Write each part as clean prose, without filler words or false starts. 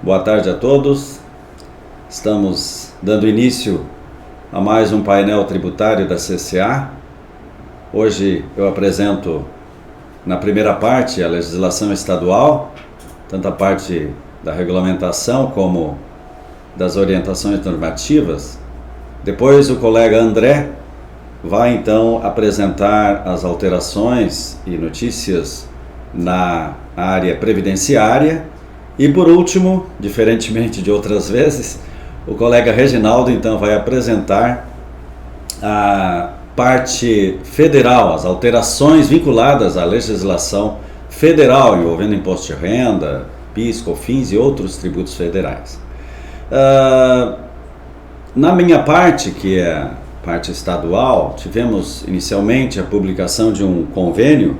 Boa tarde a todos. Estamos dando início a mais um painel tributário da CCA. Hoje eu apresento na primeira parte a legislação estadual, tanto a parte da regulamentação como das orientações normativas. Depois o colega André vai então apresentar as alterações e notícias na área previdenciária. E por último, diferentemente de outras vezes, o colega Reginaldo então vai apresentar a parte federal, as alterações vinculadas à legislação federal envolvendo imposto de renda, PIS, COFINS e outros tributos federais. Na minha parte, que é a parte estadual, tivemos inicialmente a publicação de um convênio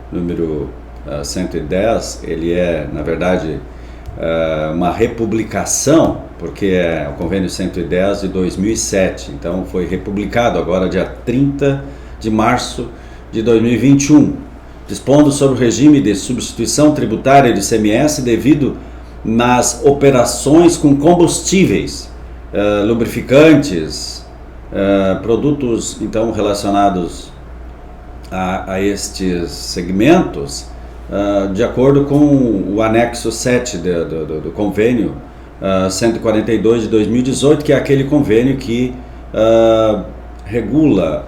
número 110, ele é, na verdade, uma republicação, porque é o convênio 110 de 2007, então foi republicado agora dia 30 de março de 2021, dispondo sobre o regime de substituição tributária de ICMS devido nas operações com combustíveis, lubrificantes, produtos então relacionados a estes segmentos, de acordo com o anexo 7 do convênio 142 de 2018, que é aquele convênio que regula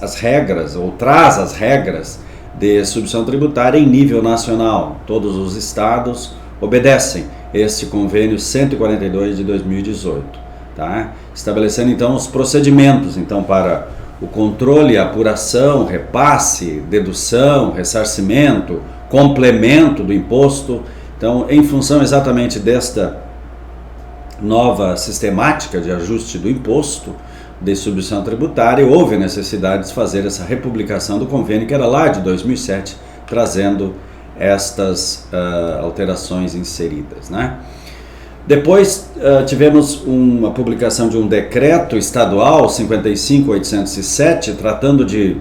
as regras, ou traz as regras de substituição tributária em nível nacional. Todos os estados obedecem este convênio 142 de 2018, tá? Estabelecendo então os procedimentos então para o controle, apuração, repasse, dedução, ressarcimento, complemento do imposto. Então, em função exatamente desta nova sistemática de ajuste do imposto de substituição tributária, houve a necessidade de fazer essa republicação do convênio, que era lá de 2007, trazendo estas alterações inseridas, né? Depois tivemos uma publicação de um decreto estadual 55.807, tratando de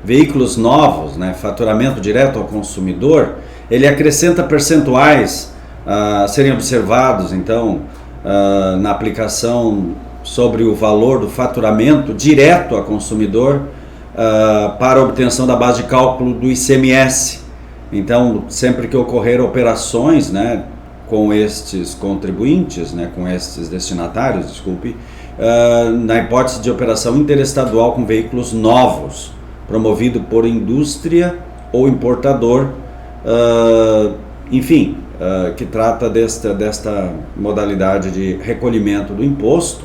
veículos novos, né, faturamento direto ao consumidor. Ele acrescenta percentuais a serem observados, então, na aplicação sobre o valor do faturamento direto ao consumidor para a obtenção da base de cálculo do ICMS. Então, sempre que ocorrer operações, né, com estes contribuintes, né, com estes destinatários, na hipótese de operação interestadual com veículos novos, promovido por indústria ou importador, que trata desta modalidade de recolhimento do imposto,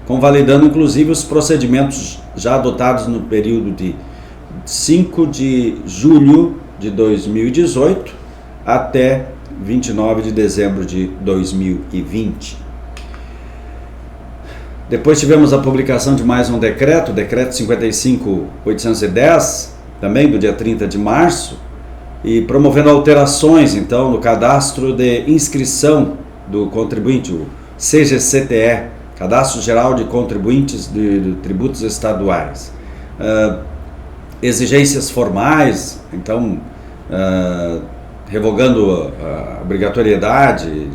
convalidando inclusive os procedimentos já adotados no período de 5 de julho de 2018 até 29 de dezembro de 2020. Depois tivemos a publicação de mais um decreto, decreto 55.810, também do dia 30 de março, e promovendo alterações então no cadastro de inscrição do contribuinte, o CGCTE, Cadastro Geral de Contribuintes de Tributos Estaduais. Exigências formais, então, revogando a obrigatoriedade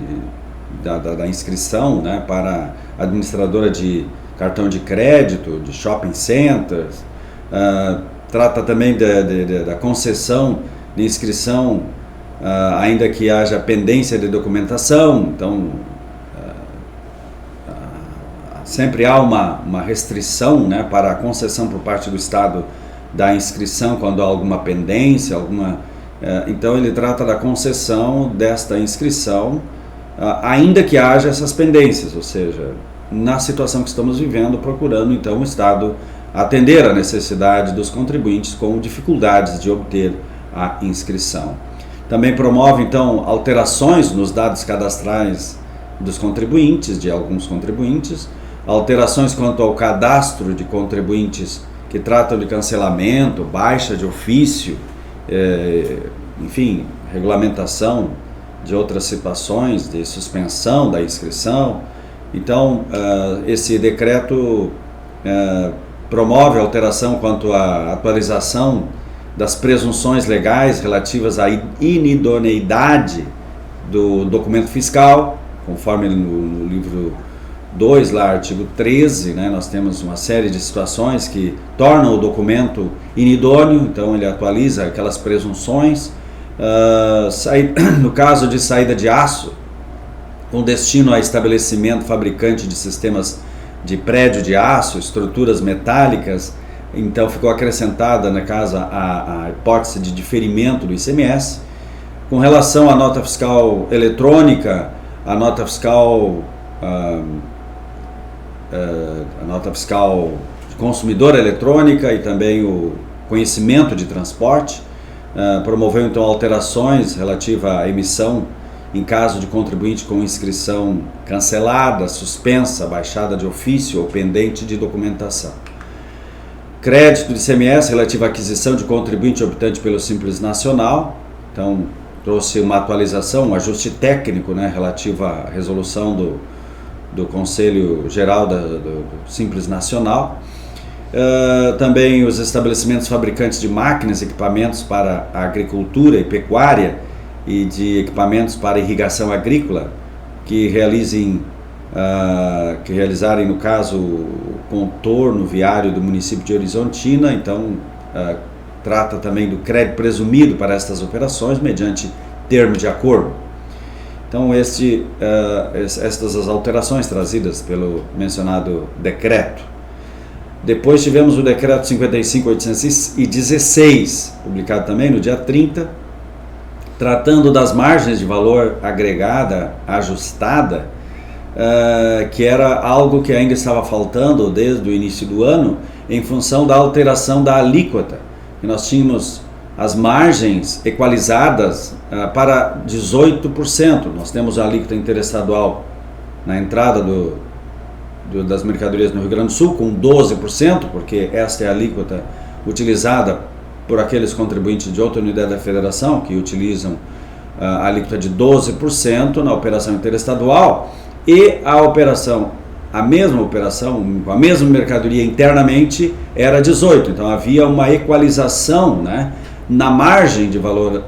da inscrição, né, para a administradora de cartão de crédito, de shopping centers. Trata também da concessão de inscrição, ainda que haja pendência de documentação. Então, sempre há uma restrição, né, para a concessão por parte do Estado da inscrição quando há alguma pendência, então ele trata da concessão desta inscrição, ainda que haja essas pendências, ou seja, na situação que estamos vivendo, procurando então o Estado atender à necessidade dos contribuintes com dificuldades de obter a inscrição. Também promove então alterações nos dados cadastrais dos contribuintes, de alguns contribuintes, alterações quanto ao cadastro de contribuintes que tratam de cancelamento, baixa de ofício, regulamentação de outras situações de suspensão da inscrição. Então, esse decreto promove alteração quanto à atualização das presunções legais relativas à inidoneidade do documento fiscal, conforme no livro 2, lá, artigo 13, né, nós temos uma série de situações que tornam o documento inidôneo, então ele atualiza aquelas presunções. No caso de saída de aço, com destino a estabelecimento fabricante de sistemas de prédio de aço, estruturas metálicas, então ficou acrescentada, na casa, a hipótese de diferimento do ICMS. Com relação à nota fiscal eletrônica, a nota fiscal de consumidor eletrônica e também o conhecimento de transporte, promoveu então alterações relativas à emissão em caso de contribuinte com inscrição cancelada, suspensa, baixada de ofício ou pendente de documentação. Crédito de ICMS relativo à aquisição de contribuinte optante pelo Simples Nacional, então trouxe uma atualização, um ajuste técnico, né, relativo à resolução do Conselho Geral do Simples Nacional. Também os estabelecimentos fabricantes de máquinas e equipamentos para a agricultura e pecuária e de equipamentos para irrigação agrícola que realizarem, no caso, o contorno viário do município de Horizontina, então trata também do crédito presumido para estas operações mediante termo de acordo. Então estas as alterações trazidas pelo mencionado decreto. Depois tivemos o decreto 55.816, publicado também no dia 30, tratando das margens de valor agregada ajustada, que era algo que ainda estava faltando desde o início do ano, em função da alteração da alíquota. E nós tínhamos as margens equalizadas para 18%. Nós temos a alíquota interestadual na entrada das mercadorias no Rio Grande do Sul com 12%, porque esta é a alíquota utilizada por aqueles contribuintes de outra unidade da federação que utilizam a alíquota de 12% na operação interestadual, e a mesma operação, a mesma mercadoria internamente era 18%. Então havia uma equalização, né, na margem de valor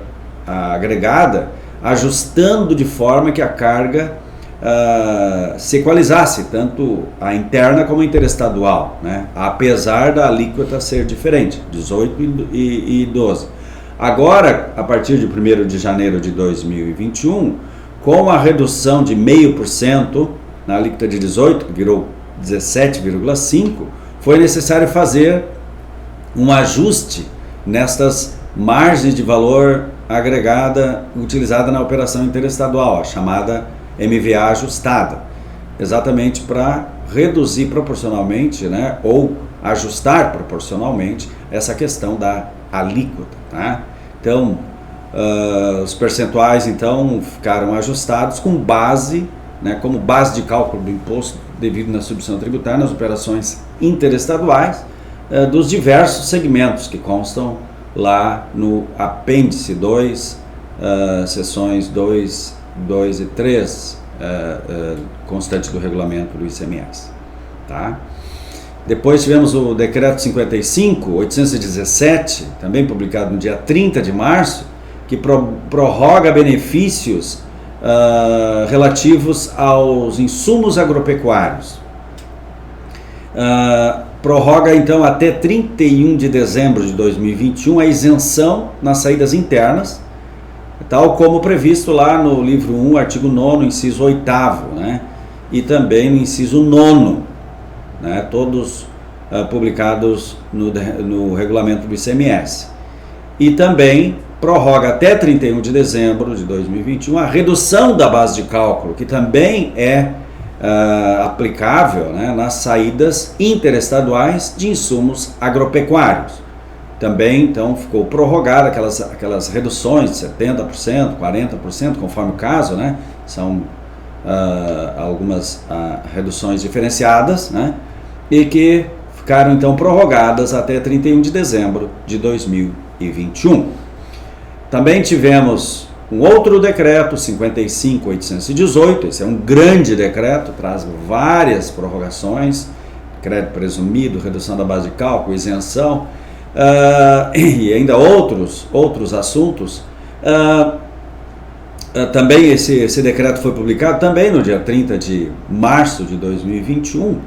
agregada, ajustando de forma que a carga se equalizasse, tanto a interna como a interestadual, né, apesar da alíquota ser diferente, 18% e 12%. Agora, a partir de 1º de janeiro de 2021, com a redução de 0,5% na alíquota de 18%, que virou 17,5%, foi necessário fazer um ajuste nestas margens de valor agregada utilizada na operação interestadual, a chamada MVA ajustada, exatamente para reduzir proporcionalmente, né, ou ajustar proporcionalmente essa questão da alíquota, tá? Então, os percentuais então ficaram ajustados com base, né, como base de cálculo do imposto devido na substituição tributária nas operações interestaduais dos diversos segmentos que constam lá no apêndice 2, seções 2 e 3, constante do regulamento do ICMS. Tá? Depois tivemos o decreto 55.817, também publicado no dia 30 de março, que prorroga benefícios relativos aos insumos agropecuários. Prorroga então até 31 de dezembro de 2021 a isenção nas saídas internas, tal como previsto lá no livro 1, artigo 9º, inciso 8º, né? E também no inciso 9º, né? Todos publicados no regulamento do ICMS. E também prorroga até 31 de dezembro de 2021 a redução da base de cálculo, que também é aplicável, né, nas saídas interestaduais de insumos agropecuários. Também, então, ficou prorrogada aquelas reduções de 70%, 40%, conforme o caso, né? São algumas reduções diferenciadas, né? E que ficaram, então, prorrogadas até 31 de dezembro de 2021. Também tivemos um outro decreto, 55.818, esse é um grande decreto, traz várias prorrogações, crédito presumido, redução da base de cálculo, isenção, e ainda outros assuntos, também esse decreto foi publicado também no dia 30 de março de 2021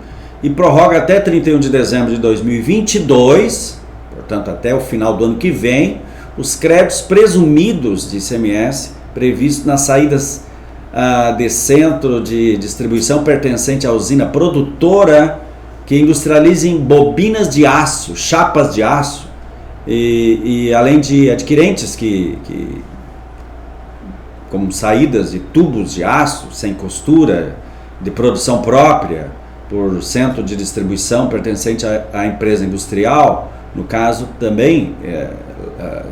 e prorroga até 31 de dezembro de 2022, portanto até o final do ano que vem, os créditos presumidos de ICMS previstos nas saídas de centro de distribuição pertencente à usina produtora que industrializem bobinas de aço, chapas de aço, e além de adquirentes que como saídas de tubos de aço sem costura, de produção própria, por centro de distribuição pertencente à empresa industrial, no caso também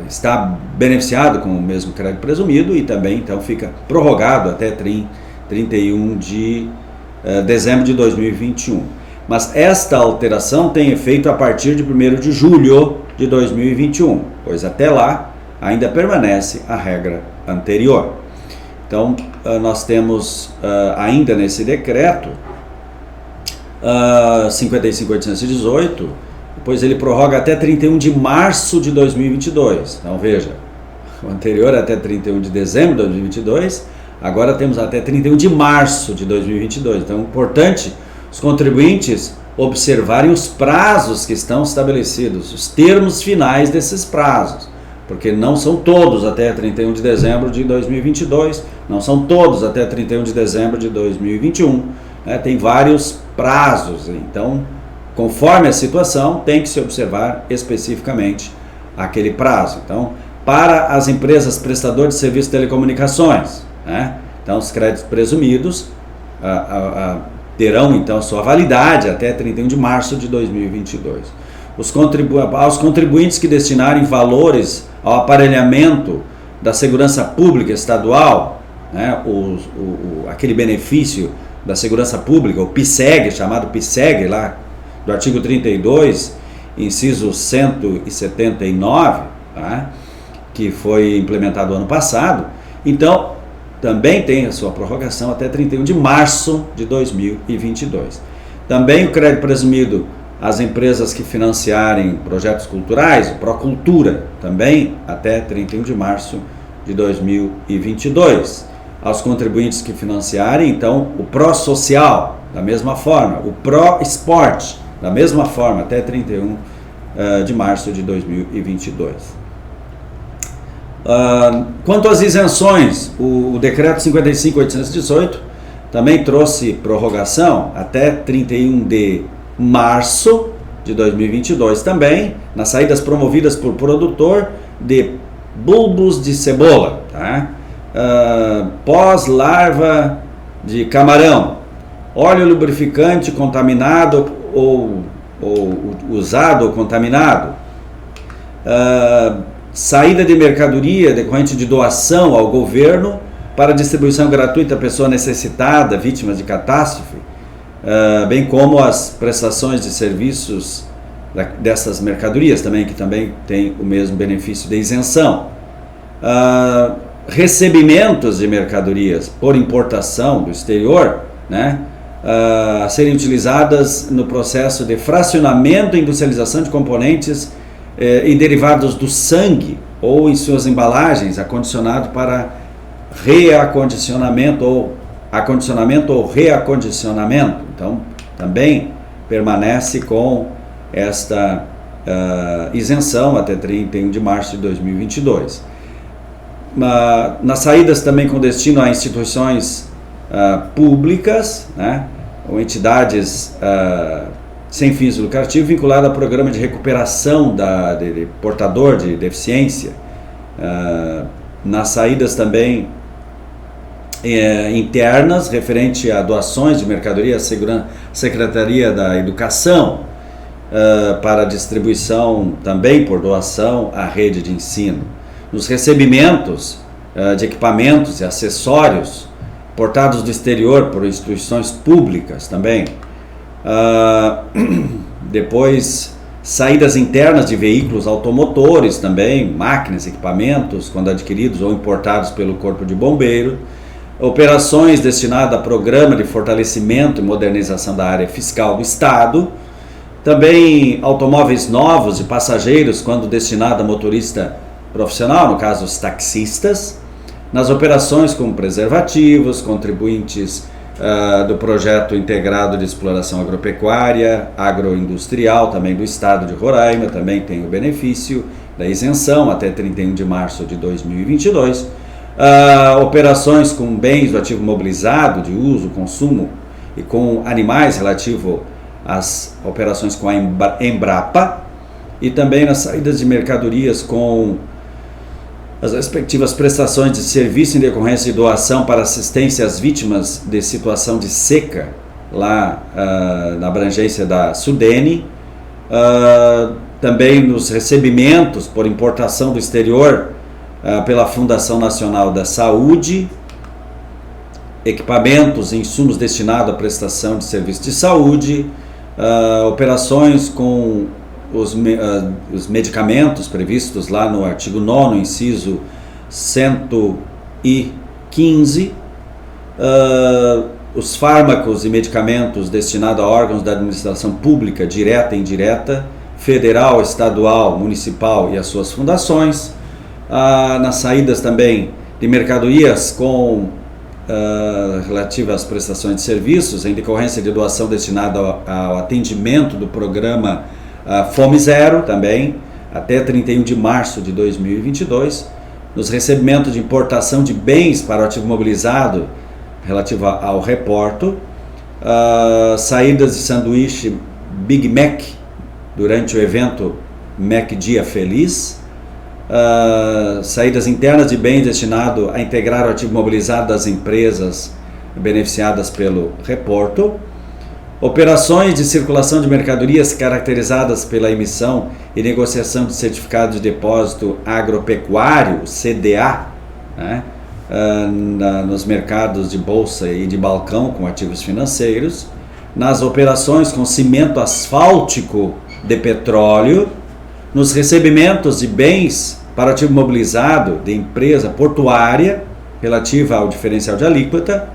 está beneficiado com o mesmo crédito presumido e também então fica prorrogado até 31 de dezembro de 2021. Mas esta alteração tem efeito a partir de 1º de julho de 2021, pois até lá ainda permanece a regra anterior. Então, nós temos ainda nesse decreto 55.818, depois ele prorroga até 31 de março de 2022. Então, veja, o anterior até 31 de dezembro de 2022, agora temos até 31 de março de 2022. Então, é importante os contribuintes observarem os prazos que estão estabelecidos, os termos finais desses prazos, porque não são todos até 31 de dezembro de 2022, não são todos até 31 de dezembro de 2021, né? Tem vários prazos, então, conforme a situação, tem que se observar especificamente aquele prazo. Então, para as empresas prestadoras de serviços de telecomunicações, né? Então, os créditos presumidos terão então sua validade até 31 de março de 2022. Aos contribuintes que destinarem valores ao aparelhamento da segurança pública estadual, né, aquele benefício da segurança pública, o PSEG, chamado PSEG, lá do artigo 32, inciso 179, tá, que foi implementado ano passado, então também tem a sua prorrogação até 31 de março de 2022. Também o crédito presumido às empresas que financiarem projetos culturais, o Procultura, também até 31 de março de 2022. Aos contribuintes que financiarem, então, o Prosocial, da mesma forma, o Proesporte, da mesma forma, até 31 de março de 2022. Quanto às isenções, o decreto 55.818 também trouxe prorrogação até 31 de março de 2022 também, nas saídas promovidas por produtor de bulbos de cebola, tá? Pós-larva de camarão, óleo lubrificante contaminado ou usado ou contaminado, saída de mercadoria decorrente de doação ao governo para distribuição gratuita a pessoa necessitada, vítimas de catástrofe, bem como as prestações de serviços dessas mercadorias também, que também tem o mesmo benefício de isenção. Recebimentos de mercadorias por importação do exterior, né, a serem utilizadas no processo de fracionamento e industrialização de componentes e derivados do sangue ou em suas embalagens, acondicionado para reacondicionamento ou reacondicionamento. Então, também permanece com esta isenção até 31 de março de 2022. Nas saídas também com destino a instituições públicas, né, ou entidades sem fins lucrativos vinculadas ao programa de recuperação de portador de deficiência. Nas saídas também internas, referente a doações de mercadoria à Secretaria da Educação, para distribuição também por doação à rede de ensino. Nos recebimentos de equipamentos e acessórios portados do exterior por instituições públicas também. Depois, saídas internas de veículos automotores também, máquinas, equipamentos, quando adquiridos ou importados pelo Corpo de Bombeiro. Operações destinadas a programa de fortalecimento e modernização da área fiscal do Estado. Também automóveis novos e passageiros quando destinado a motorista profissional, no caso os taxistas. nas operações com preservativos, contribuintes do projeto integrado de exploração agropecuária, agroindustrial, também do estado de Roraima, também tem o benefício da isenção até 31 de março de 2022. Operações com bens do ativo mobilizado de uso, consumo e com animais relativo às operações com a Embrapa, e também nas saídas de mercadorias com as respectivas prestações de serviço em decorrência de doação para assistência às vítimas de situação de seca, lá na abrangência da Sudene, também nos recebimentos por importação do exterior pela Fundação Nacional da Saúde, equipamentos e insumos destinados à prestação de serviço de saúde, operações com os medicamentos previstos lá no artigo 9º, inciso 115, os fármacos e medicamentos destinados a órgãos da administração pública, direta e indireta, federal, estadual, municipal e as suas fundações, nas saídas também de mercadorias com relativas às prestações de serviços, em decorrência de doação destinada ao atendimento do programa Fome Zero, também, até 31 de março de 2022, nos recebimentos de importação de bens para o ativo mobilizado relativo ao reporto, saídas de sanduíche Big Mac durante o evento Mac Dia Feliz, saídas internas de bens destinado a integrar o ativo mobilizado das empresas beneficiadas pelo reporto, operações de circulação de mercadorias caracterizadas pela emissão e negociação de certificado de depósito agropecuário, CDA, né, nos mercados de bolsa e de balcão com ativos financeiros, nas operações com cimento asfáltico de petróleo, nos recebimentos de bens para ativo mobilizado de empresa portuária relativa ao diferencial de alíquota,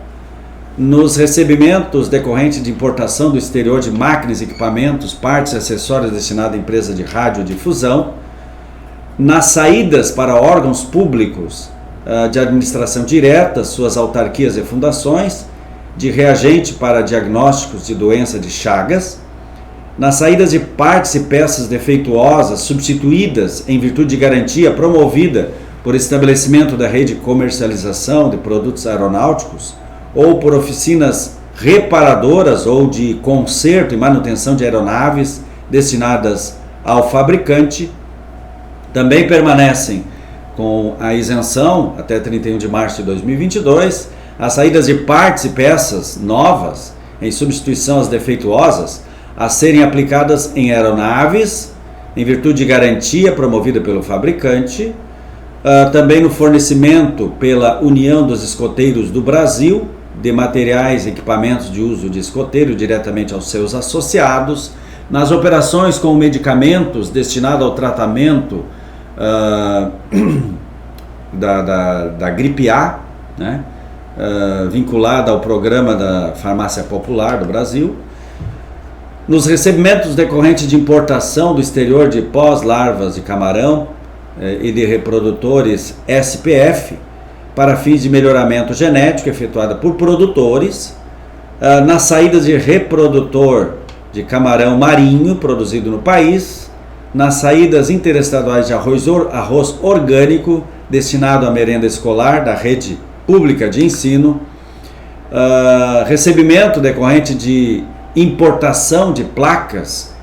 nos recebimentos decorrentes de importação do exterior de máquinas, equipamentos, partes e acessórios destinados à empresa de radiodifusão, nas saídas para órgãos públicos de administração direta, suas autarquias e fundações, de reagente para diagnósticos de doença de Chagas, nas saídas de partes e peças defeituosas substituídas em virtude de garantia promovida por estabelecimento da rede de comercialização de produtos aeronáuticos ou por oficinas reparadoras ou de conserto e manutenção de aeronaves destinadas ao fabricante, também permanecem com a isenção até 31 de março de 2022, as saídas de partes e peças novas em substituição às defeituosas a serem aplicadas em aeronaves, em virtude de garantia promovida pelo fabricante, também no fornecimento pela União dos Escoteiros do Brasil, de materiais e equipamentos de uso de escoteiro diretamente aos seus associados, nas operações com medicamentos destinados ao tratamento da gripe A, né, vinculada ao programa da Farmácia Popular do Brasil, nos recebimentos decorrentes de importação do exterior de pós-larvas de camarão e de reprodutores SPF para fins de melhoramento genético efetuada por produtores, nas saídas de reprodutor de camarão marinho produzido no país, nas saídas interestaduais de arroz orgânico destinado à merenda escolar da rede pública de ensino, recebimento decorrente de importação de placas,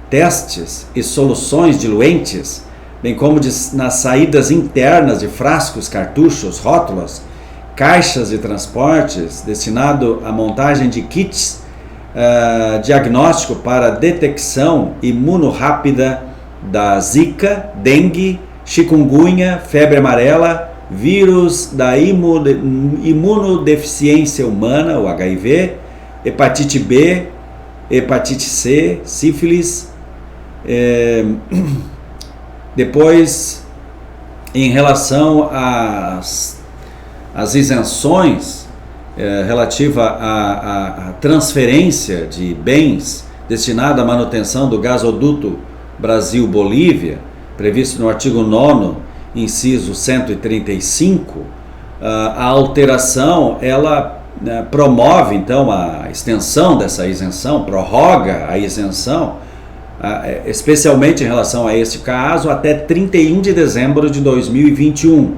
testes e soluções diluentes, bem como nas saídas internas de frascos, cartuchos, rótulas, caixas de transportes destinado à montagem de kits diagnóstico para detecção imunorrápida da Zika, dengue, chikungunya, febre amarela, vírus da imunodeficiência humana, o HIV, hepatite B, hepatite C, sífilis. Depois, em relação às isenções relativa à transferência de bens destinado à manutenção do gasoduto Brasil-Bolívia, previsto no artigo 9º, inciso 135, a alteração, ela promove então a extensão dessa isenção, prorroga a isenção, especialmente em relação a este caso, até 31 de dezembro de 2021.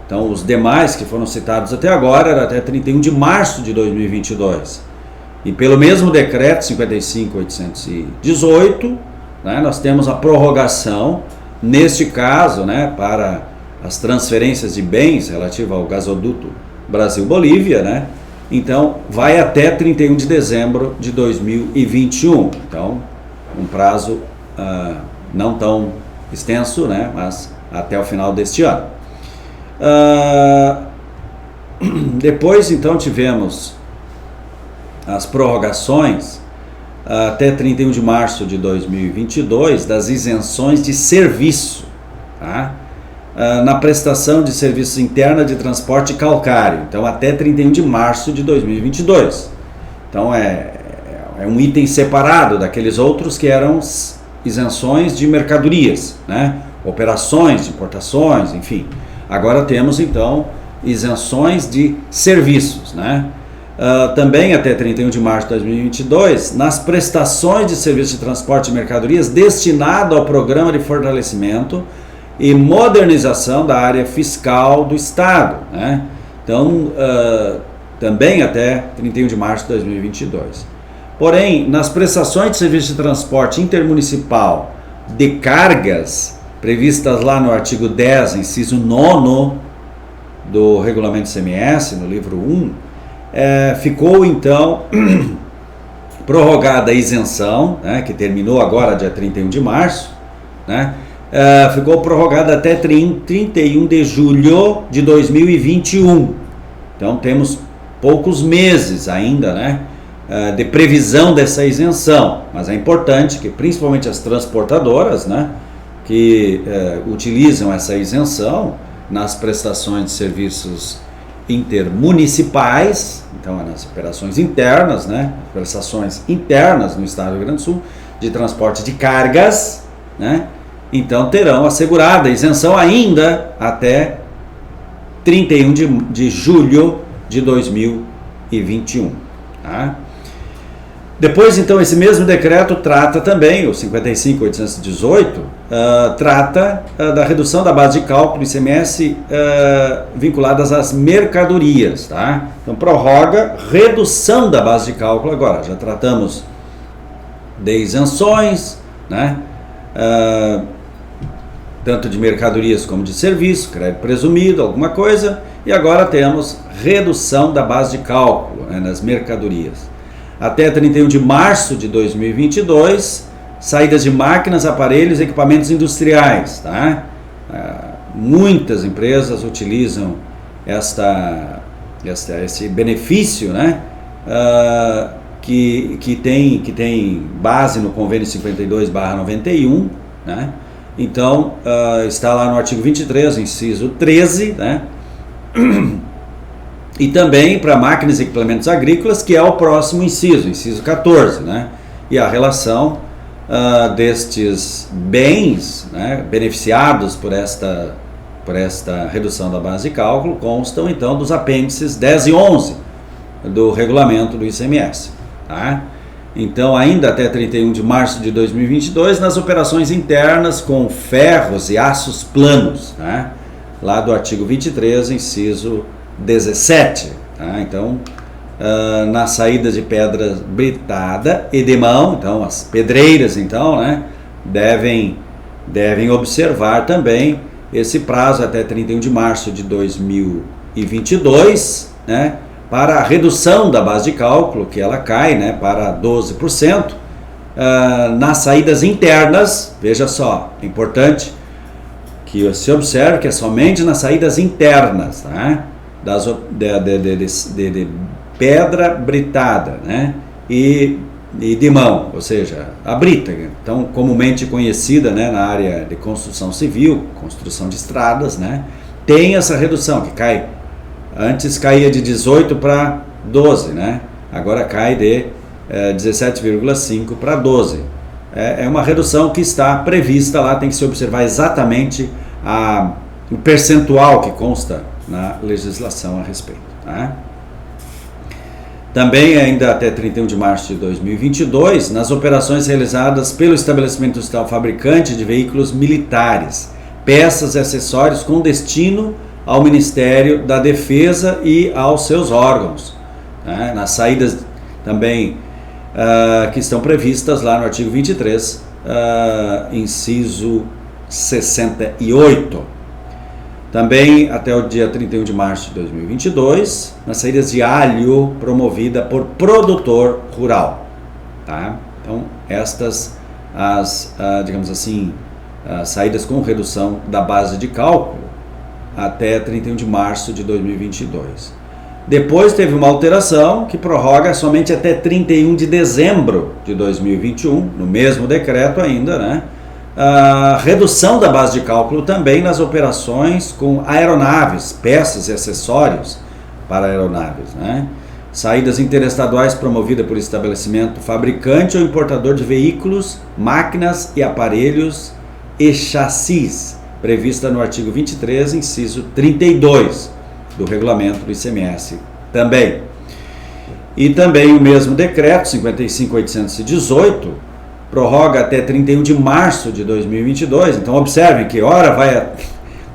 Então, os demais que foram citados até agora era até 31 de março de 2022. E pelo mesmo decreto 55.818, né, nós temos a prorrogação, neste caso, né, para as transferências de bens relativas ao gasoduto Brasil-Bolívia, né, então vai até 31 de dezembro de 2021. Então, um prazo não tão extenso, né, mas até o final deste ano. Depois, então, tivemos as prorrogações até 31 de março de 2022 das isenções de serviço, tá? Na prestação de serviços interna de transporte calcário, então até 31 de março de 2022. Então é um item separado daqueles outros que eram isenções de mercadorias, né? Operações, importações, enfim. Agora temos então isenções de serviços, né? Também até 31 de março de 2022, nas prestações de serviços de transporte de mercadorias destinado ao programa de fortalecimento e modernização da área fiscal do Estado, né? Então, também até 31 de março de 2022. Porém, nas prestações de serviço de transporte intermunicipal de cargas, previstas lá no artigo 10, inciso 9 do Regulamento ICMS, no livro 1, ficou então prorrogada a isenção, né, que terminou agora dia 31 de março, né, ficou prorrogada até 31 de julho de 2021. Então temos poucos meses ainda, né, de previsão dessa isenção, mas é importante que principalmente as transportadoras, né, que utilizam essa isenção nas prestações de serviços intermunicipais, então nas operações internas, né, prestações internas no estado do Rio Grande do Sul de transporte de cargas, né, então terão assegurada a isenção ainda até 31 de julho de 2021. Tá? Depois, então, esse mesmo decreto trata também, o 55.818, trata da redução da base de cálculo ICMS vinculadas às mercadorias. Tá? Então, prorroga redução da base de cálculo agora. Já tratamos de isenções, né? Tanto de mercadorias como de serviço, crédito presumido, alguma coisa, e agora temos redução da base de cálculo, né, nas mercadorias. Até 31 de março de 2022, saídas de máquinas, aparelhos e equipamentos industriais. Tá? Muitas empresas utilizam esse benefício, né, que tem base no convênio 52/91, né? Então, está lá no artigo 23, inciso 13, né? E também para máquinas e equipamentos agrícolas, que é o próximo inciso 14, né? E a relação destes bens, né, beneficiados por esta redução da base de cálculo constam então dos apêndices 10 e 11 do regulamento do ICMS. Tá? Então, ainda até 31 de março de 2022, nas operações internas com ferros e aços planos, né? Lá do artigo 23, inciso 17. Tá? Então, nas saídas de pedra britada e de mão, então as pedreiras, então, né, devem observar também esse prazo até 31 de março de 2022, né, para a redução da base de cálculo, que ela cai, né, para 12%, nas saídas internas. Veja só, é importante que você observe que é somente nas saídas internas, tá? De pedra britada, né, e de mão, ou seja, a brita, então comumente conhecida, né, na área de construção civil, construção de estradas, né, tem essa redução que cai. Antes caía de 18 para 12, né? Agora cai de 17,5 para 12. É uma redução que está prevista lá, tem que se observar exatamente o percentual que consta na legislação a respeito. Tá? Também, ainda até 31 de março de 2022, nas operações realizadas pelo estabelecimento industrial fabricante de veículos militares, peças e acessórios com destino ao Ministério da Defesa e aos seus órgãos. Né? Nas saídas também que estão previstas lá no artigo 23, inciso 68. Também até o dia 31 de março de 2022, nas saídas de alho promovida por produtor rural. Tá? Então, estas digamos assim, as saídas com redução da base de cálculo até 31 de março de 2022. Depois teve uma alteração que prorroga somente até 31 de dezembro de 2021, no mesmo decreto ainda, né? A redução da base de cálculo também nas operações com aeronaves, peças e acessórios para aeronaves, né? Saídas interestaduais promovidas por estabelecimento fabricante ou importador de veículos, máquinas e aparelhos e chassis, prevista no artigo 23, inciso 32 do regulamento do ICMS também. E também o mesmo decreto 55.818 prorroga até 31 de março de 2022, então observem que hora vai a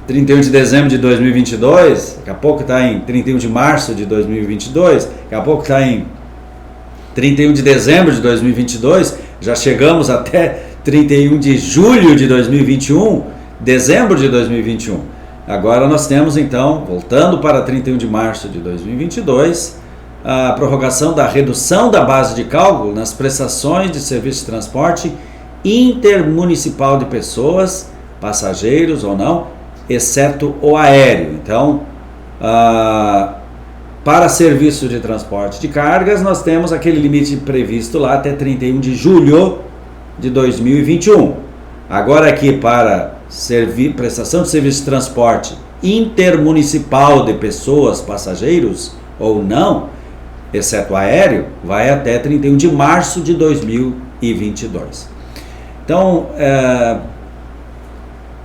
31 de dezembro de 2022, daqui a pouco está em 31 de março de 2022, daqui a pouco está em 31 de dezembro de 2022, já chegamos até 31 de julho de 2021, dezembro de 2021. Agora nós temos então, voltando para 31 de março de 2022, a prorrogação da redução da base de cálculo nas prestações de serviço de transporte intermunicipal de pessoas, passageiros ou não, exceto o aéreo. Então, para serviço de transporte de cargas, nós temos aquele limite previsto lá até 31 de julho de 2021. Agora aqui para prestação de serviço de transporte intermunicipal de pessoas, passageiros ou não, exceto aéreo, vai até 31 de março de 2022. Então,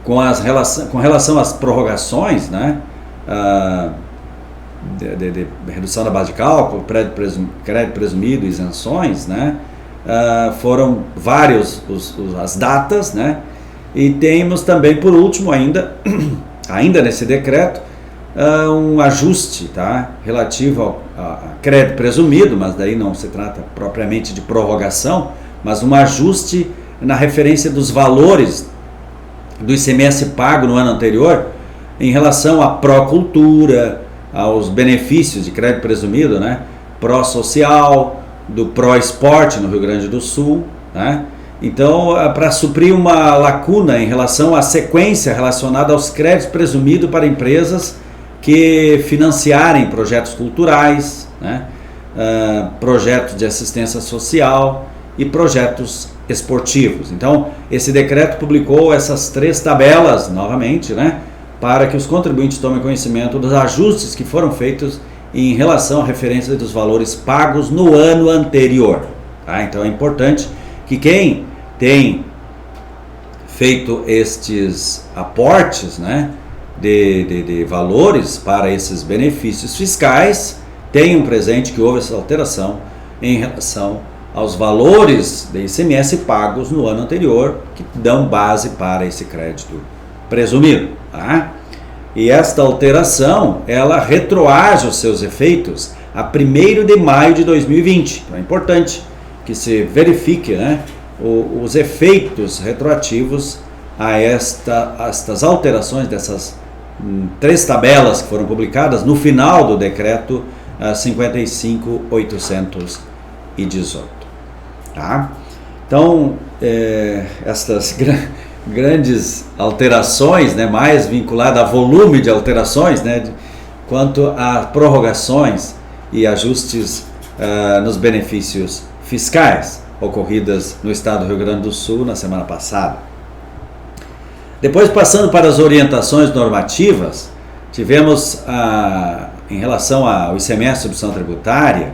com relação às prorrogações, né, de redução da base de cálculo, crédito presumido, isenções, né, foram vários as datas, né, e temos também, por último, ainda nesse decreto, um ajuste, tá, relativo a crédito presumido, mas daí não se trata propriamente de prorrogação, mas um ajuste na referência dos valores do ICMS pago no ano anterior em relação à pró-cultura, aos benefícios de crédito presumido, né, pró-social, do pró-esporte no Rio Grande do Sul, né. Então, para suprir uma lacuna em relação à sequência relacionada aos créditos presumidos para empresas que financiarem projetos culturais, né, projetos de assistência social e projetos esportivos. Então, esse decreto publicou essas 3 tabelas novamente, né, para que os contribuintes tomem conhecimento dos ajustes que foram feitos em relação à referência dos valores pagos no ano anterior. Tá? Então, é importante que quem tem feito estes aportes, né, de valores para esses benefícios fiscais, tenham presente que houve essa alteração em relação aos valores de ICMS pagos no ano anterior, que dão base para esse crédito presumido. Tá? E esta alteração, ela retroage os seus efeitos a 1º de maio de 2020. Então é importante que se verifique, né, os efeitos retroativos a estas alterações dessas 3 tabelas que foram publicadas no final do decreto 55.818. Tá? Então, estas grandes alterações, né, mais vinculada a volume de alterações, né, quanto a prorrogações e ajustes nos benefícios fiscais ocorridas no estado do Rio Grande do Sul na semana passada. Depois, passando para as orientações normativas, tivemos, em relação ao ICMS substituição tributária,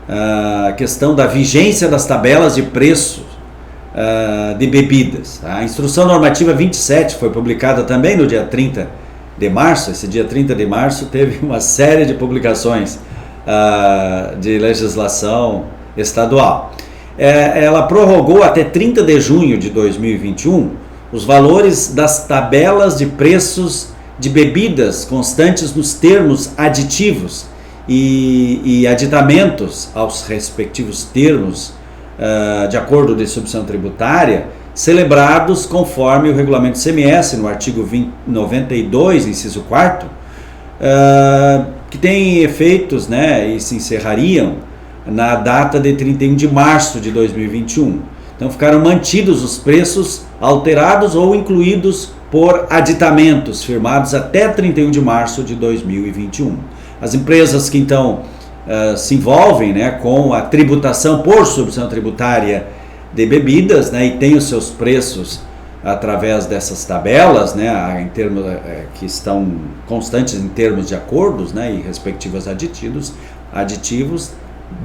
a questão da vigência das tabelas de preços de bebidas. A Instrução Normativa 27 foi publicada também no dia 30 de março, esse dia 30 de março, teve uma série de publicações de legislação estadual. Ela prorrogou até 30 de junho de 2021 os valores das tabelas de preços de bebidas constantes nos termos aditivos e aditamentos aos respectivos termos de acordo de substituição tributária, celebrados conforme o regulamento CMS, no artigo 92, inciso 4º, que tem efeitos, né, e se encerrariam na data de 31 de março de 2021. Então ficaram mantidos os preços alterados ou incluídos por aditamentos firmados até 31 de março de 2021. As empresas que então se envolvem, né, com a tributação por substituição tributária de bebidas, né, e tem os seus preços através dessas tabelas, né, em termos, que estão constantes em termos de acordos, né, e respectivos aditivos,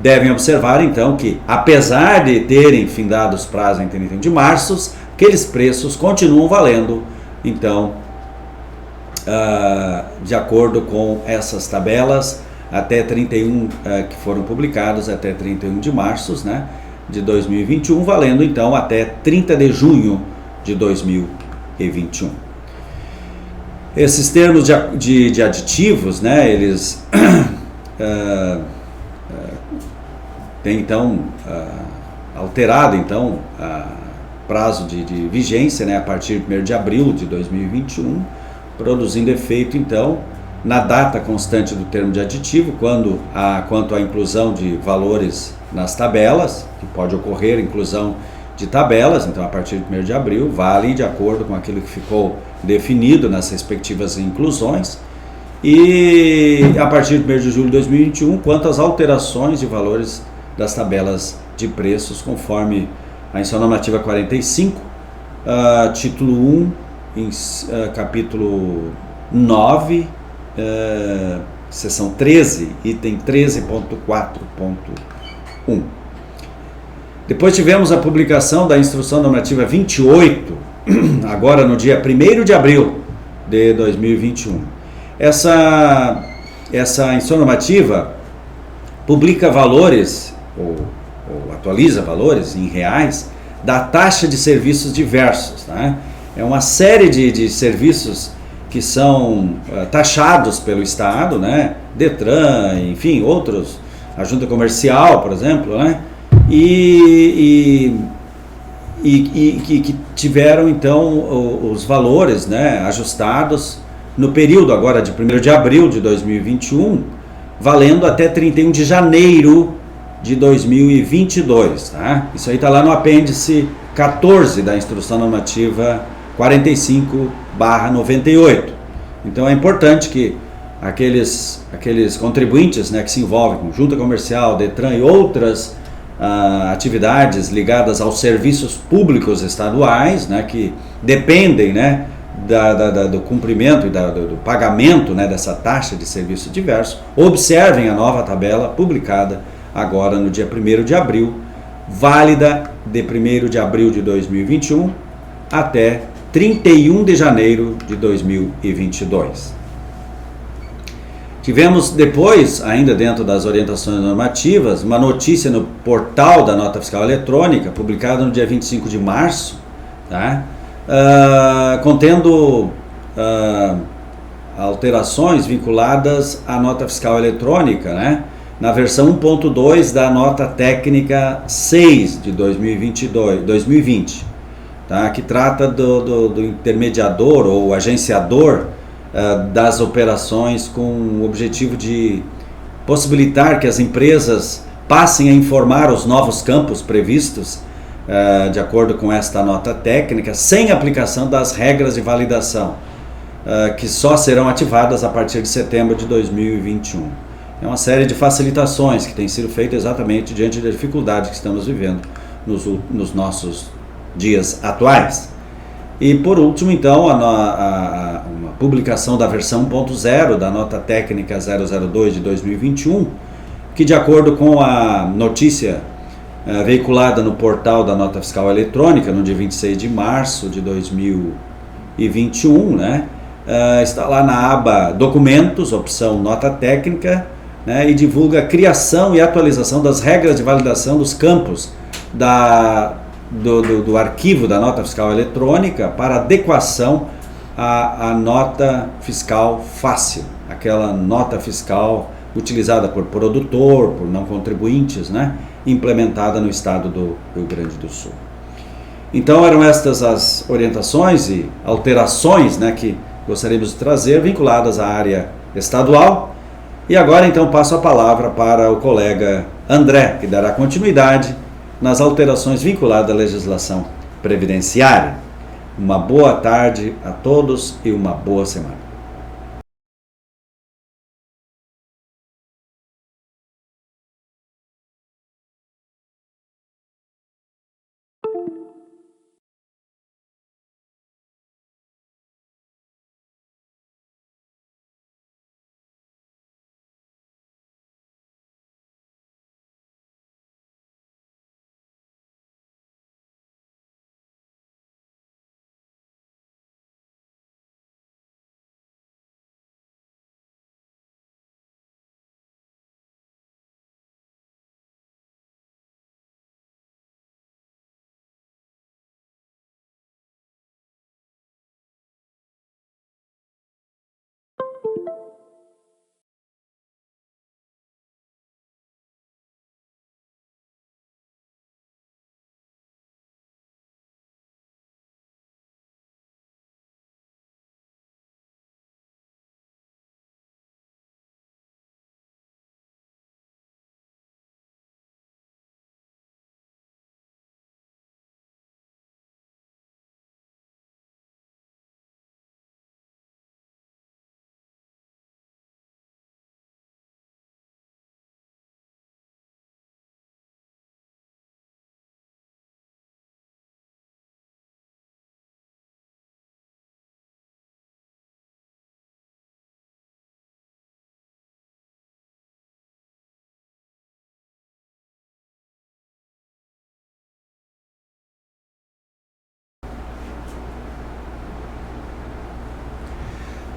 devem observar então que, apesar de terem findado os prazos em 31 de março, aqueles preços continuam valendo, então, de acordo com essas tabelas, até 31, que foram publicados até 31 de março, né, de 2021, valendo então até 30 de junho de 2021. Esses termos de aditivos, né, eles têm então alterado então prazo de vigência, né, a partir de 1º de abril de 2021, produzindo efeito então na data constante do termo de aditivo, quanto à inclusão de valores nas tabelas, que pode ocorrer inclusão de tabelas, então a partir de 1º de abril, vale de acordo com aquilo que ficou definido nas respectivas inclusões, e a partir de 1º de julho de 2021, quanto às alterações de valores das tabelas de preços, conforme a Instrução Normativa 45, título 1, capítulo 9, seção 13, item 13.4.1. Depois tivemos a publicação da Instrução Normativa 28, agora no dia 1º de abril de 2021. Essa Instrução Normativa publica valores, ou atualiza valores em reais, da taxa de serviços diversos, né? É uma série de serviços que são taxados pelo Estado, né? Detran, enfim, outros, a Junta Comercial, por exemplo, né? E que tiveram então os valores, né, ajustados no período agora de 1º de abril de 2021, valendo até 31 de janeiro de 2022, tá? Isso aí está lá no apêndice 14 da Instrução Normativa 45/98. Então é importante que aqueles contribuintes, né, que se envolvem com Junta Comercial, Detran e outras atividades ligadas aos serviços públicos estaduais, né, que dependem, né, do cumprimento e do pagamento, né, dessa taxa de serviço diverso, observem a nova tabela publicada agora no dia 1º de abril, válida de 1º de abril de 2021 até 31 de janeiro de 2022. Tivemos depois, ainda dentro das orientações normativas, uma notícia no portal da Nota Fiscal Eletrônica, publicada no dia 25 de março, tá? Contendo alterações vinculadas à Nota Fiscal Eletrônica, né? Na versão 1.2 da Nota Técnica 6 de 2020, tá? Que trata do intermediador ou agenciador das operações, com o objetivo de possibilitar que as empresas passem a informar os novos campos previstos de acordo com esta nota técnica, sem aplicação das regras de validação, que só serão ativadas a partir de setembro de 2021. É uma série de facilitações que têm sido feitas exatamente diante da dificuldade que estamos vivendo nos nossos dias atuais. E por último, então, uma publicação da versão 1.0 da Nota Técnica 002 de 2021, que, de acordo com a notícia veiculada no portal da Nota Fiscal Eletrônica, no dia 26 de março de 2021, né, está lá na aba Documentos, opção Nota Técnica, né, e divulga a criação e atualização das regras de validação dos campos do arquivo da nota fiscal eletrônica para adequação à nota fiscal fácil, aquela nota fiscal utilizada por produtor, por não contribuintes, né, implementada no estado do Rio Grande do Sul. Então eram estas as orientações e alterações, né, que gostaríamos de trazer vinculadas à área estadual. E agora então passo a palavra para o colega André, que dará continuidade nas alterações vinculadas à legislação previdenciária. Uma boa tarde a todos e uma boa semana.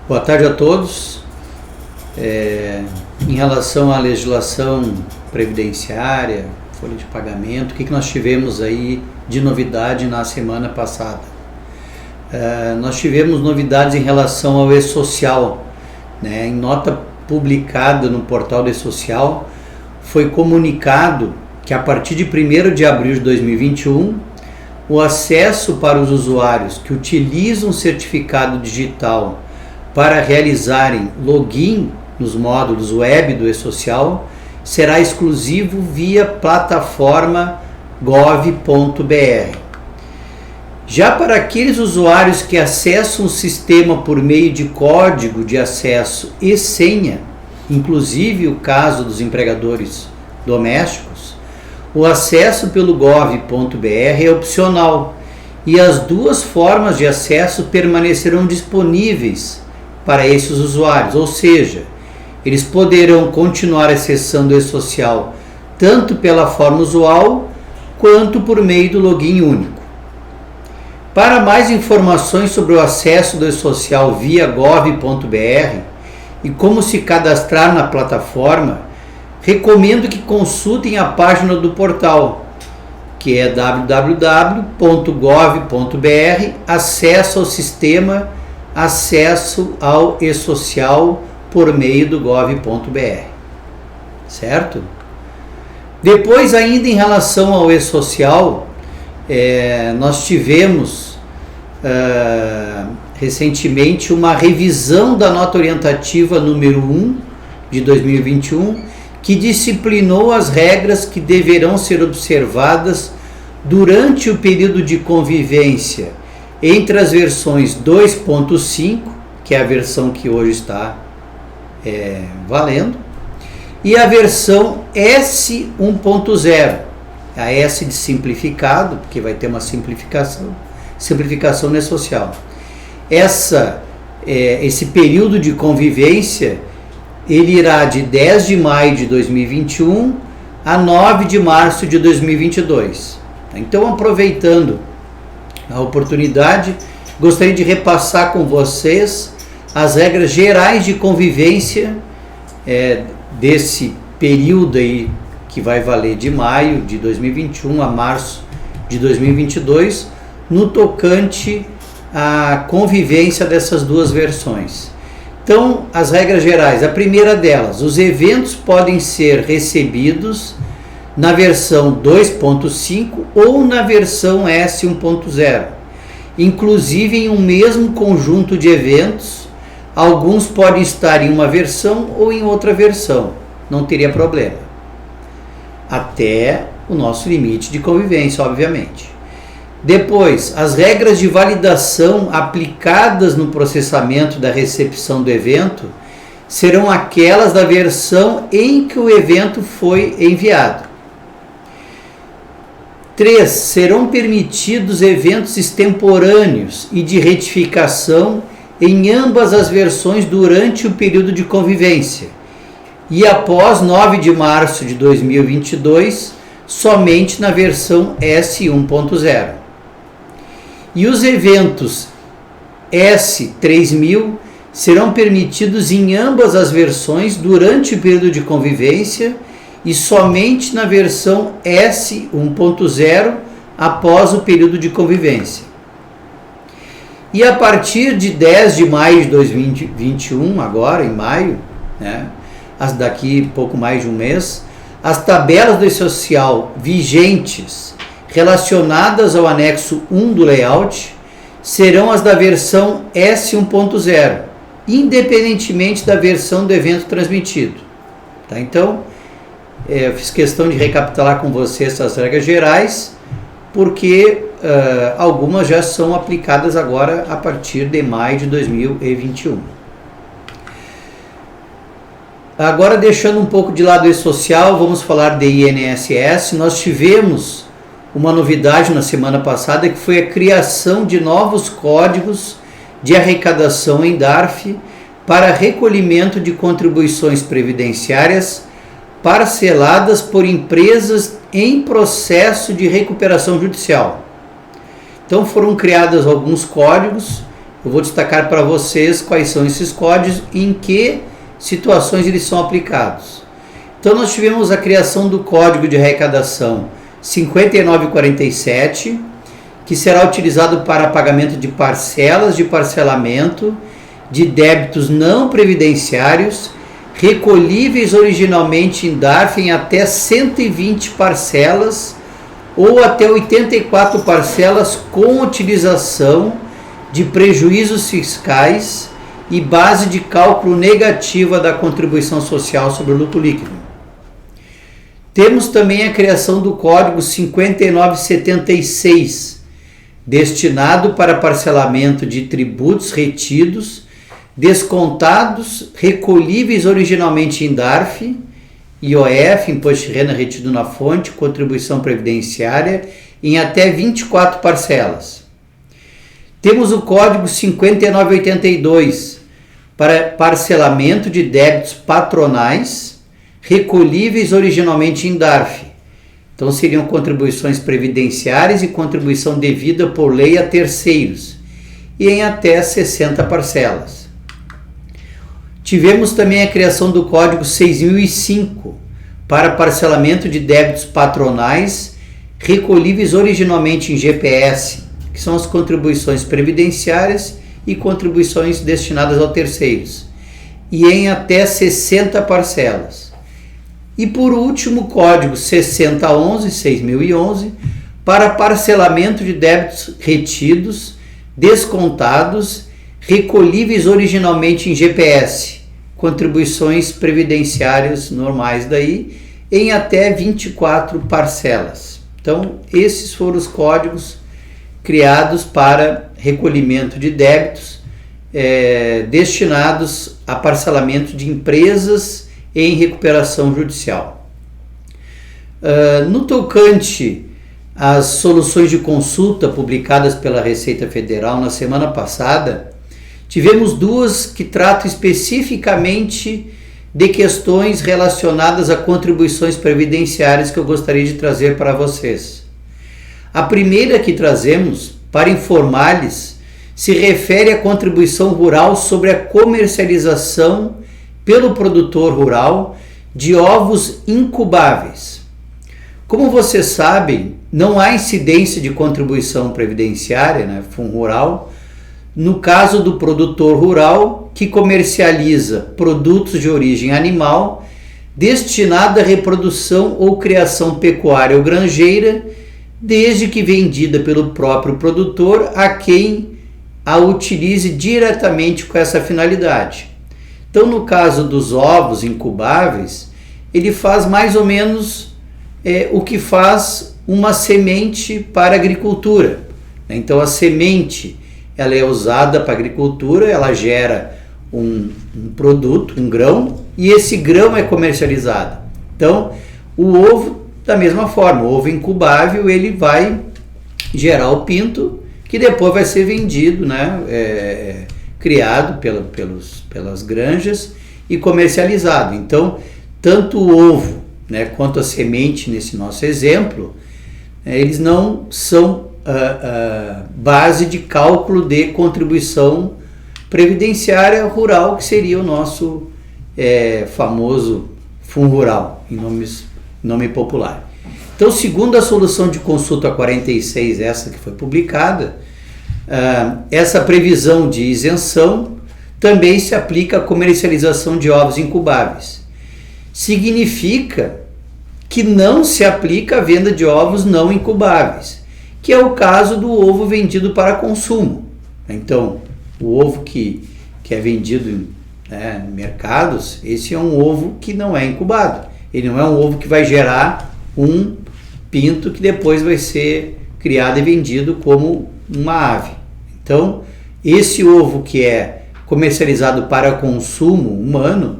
Boa tarde a todos. Em relação à legislação previdenciária, folha de pagamento, o que nós tivemos aí de novidade na semana passada? Nós tivemos novidades em relação ao E-Social, né? Em nota publicada no portal do E-Social, foi comunicado que a partir de 1º de abril de 2021, o acesso para os usuários que utilizam o certificado digital para realizarem login nos módulos web do E-Social será exclusivo via plataforma gov.br. Já para aqueles usuários que acessam o sistema por meio de código de acesso e senha, inclusive o caso dos empregadores domésticos, o acesso pelo gov.br é opcional e as duas formas de acesso permanecerão disponíveis para esses usuários, ou seja, eles poderão continuar acessando o E-Social tanto pela forma usual quanto por meio do login único. Para mais informações sobre o acesso do E-Social via gov.br e como se cadastrar na plataforma, recomendo que consultem a página do portal, que é www.gov.br, acesso ao sistema, acesso ao E-Social por meio do gov.br, certo? Depois, ainda em relação ao E-Social, nós tivemos recentemente uma revisão da nota orientativa número 1 de 2021, que disciplinou as regras que deverão ser observadas durante o período de convivência entre as versões 2.5, que é a versão que hoje está valendo, e a versão S1.0, a S de simplificado, porque vai ter uma simplificação no E-Social. Esse período de convivência, ele irá de 10 de maio de 2021 a 9 de março de 2022. Então, aproveitando a oportunidade, gostaria de repassar com vocês as regras gerais de convivência desse período aí que vai valer de maio de 2021 a março de 2022, no tocante à convivência dessas duas versões. Então, as regras gerais, a primeira delas, os eventos podem ser recebidos na versão 2.5 ou na versão S1.0, inclusive em um mesmo conjunto de eventos. Alguns podem estar em uma versão ou em outra versão, não teria problema, até o nosso limite de convivência, obviamente. Depois, as regras de validação aplicadas no processamento da recepção do evento serão aquelas da versão em que o evento foi enviado. 3. Serão permitidos eventos extemporâneos e de retificação em ambas as versões durante o período de convivência. E após 9 de março de 2022, somente na versão S1.0. E os eventos S3000 serão permitidos em ambas as versões durante o período de convivência e somente na versão S1.0 após o período de convivência. E a partir de 10 de maio de 2021, agora em maio, daqui pouco mais de um mês, as tabelas do social vigentes relacionadas ao anexo 1 do layout serão as da versão S1.0, independentemente da versão do evento transmitido. Tá? Então, eu fiz questão de recapitular com você essas regras gerais, porque algumas já são aplicadas agora a partir de maio de 2021. Agora, deixando um pouco de lado o social, vamos falar de INSS. Nós tivemos uma novidade na semana passada, que foi a criação de novos códigos de arrecadação em DARF para recolhimento de contribuições previdenciárias parceladas por empresas em processo de recuperação judicial. Então foram criados alguns códigos, eu vou destacar para vocês quais são esses códigos e em que situações eles são aplicados. Então nós tivemos a criação do Código de Arrecadação 5947, que será utilizado para pagamento de parcelas de parcelamento de débitos não previdenciários recolhíveis originalmente em DARF em até 120 parcelas ou até 84 parcelas com utilização de prejuízos fiscais e base de cálculo negativa da contribuição social sobre o lucro líquido. Temos também a criação do Código 5976, destinado para parcelamento de tributos retidos, descontados, recolhíveis originalmente em DARF, IOF, Imposto de Renda retido na fonte, contribuição previdenciária, em até 24 parcelas. Temos o Código 5982, para parcelamento de débitos patronais, recolhíveis originalmente em DARF. Então seriam contribuições previdenciárias e contribuição devida por lei a terceiros, e em até 60 parcelas. Tivemos também a criação do Código 6005, para parcelamento de débitos patronais, recolhíveis originalmente em GPS, que são as contribuições previdenciárias e contribuições destinadas a terceiros, e em até 60 parcelas. E por último, Código 6011, para parcelamento de débitos retidos, descontados, recolhíveis originalmente em GPS, contribuições previdenciárias normais daí, em até 24 parcelas. Então, esses foram os códigos criados para recolhimento de débitos destinados a parcelamento de empresas em recuperação judicial. No tocante às soluções de consulta publicadas pela Receita Federal na semana passada, tivemos duas que tratam especificamente de questões relacionadas a contribuições previdenciárias que eu gostaria de trazer para vocês. A primeira que trazemos, para informar-lhes, se refere à contribuição rural sobre a comercialização pelo produtor rural de ovos incubáveis. Como vocês sabem, não há incidência de contribuição previdenciária, né, Fundo Rural, no caso do produtor rural que comercializa produtos de origem animal destinado à reprodução ou criação pecuária ou granjeira, desde que vendida pelo próprio produtor a quem a utilize diretamente com essa finalidade. Então, no caso dos ovos incubáveis, ele faz mais ou menos o que faz uma semente para a agricultura. Então, a semente ela é usada para a agricultura, ela gera um produto, um grão, e esse grão é comercializado. Então, o ovo, da mesma forma, o ovo incubável, ele vai gerar o pinto, que depois vai ser vendido, né, criado pelas granjas e comercializado. Então, tanto o ovo, né, quanto a semente, nesse nosso exemplo, eles não são base de cálculo de contribuição previdenciária rural, que seria o nosso famoso Fundo Rural, em nome popular. Então, segundo a solução de consulta 46, essa que foi publicada, essa previsão de isenção também se aplica à comercialização de ovos incubáveis. Significa que não se aplica à venda de ovos não incubáveis, que é o caso do ovo vendido para consumo. Então, o ovo que é vendido em mercados, esse é um ovo que não é incubado. Ele não é um ovo que vai gerar um pinto que depois vai ser criado e vendido como uma ave. Então, esse ovo que é comercializado para consumo humano,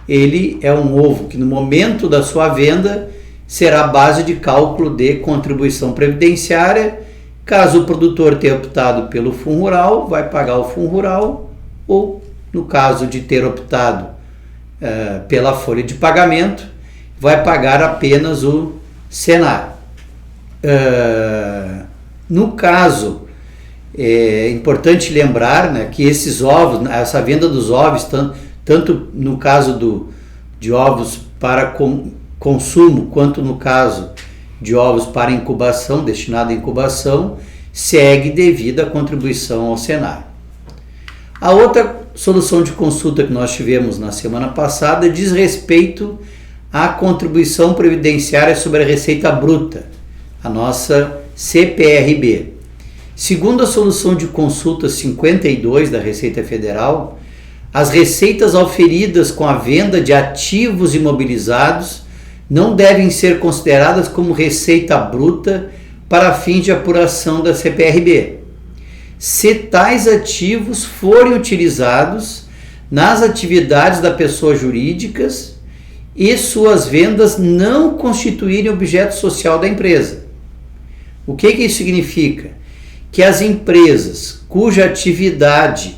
ele é um ovo que no momento da sua venda será base de cálculo de contribuição previdenciária. Caso o produtor tenha optado pelo Fundo Rural, vai pagar o Fundo Rural, ou no caso de ter optado pela folha de pagamento, vai pagar apenas o Senar. No caso, é importante lembrar, né, que esses ovos, essa venda dos ovos, tanto no caso de ovos para consumo, quanto no caso de ovos para incubação, destinado à incubação, segue devida a contribuição ao Senar. A outra solução de consulta que nós tivemos na semana passada diz respeito à contribuição previdenciária sobre a receita bruta, a nossa CPRB. Segundo a solução de consulta 52 da Receita Federal, as receitas auferidas com a venda de ativos imobilizados não devem ser consideradas como receita bruta para fins de apuração da CPRB, se tais ativos forem utilizados nas atividades da pessoa jurídicas e suas vendas não constituírem objeto social da empresa. O que isso significa? Que as empresas cuja atividade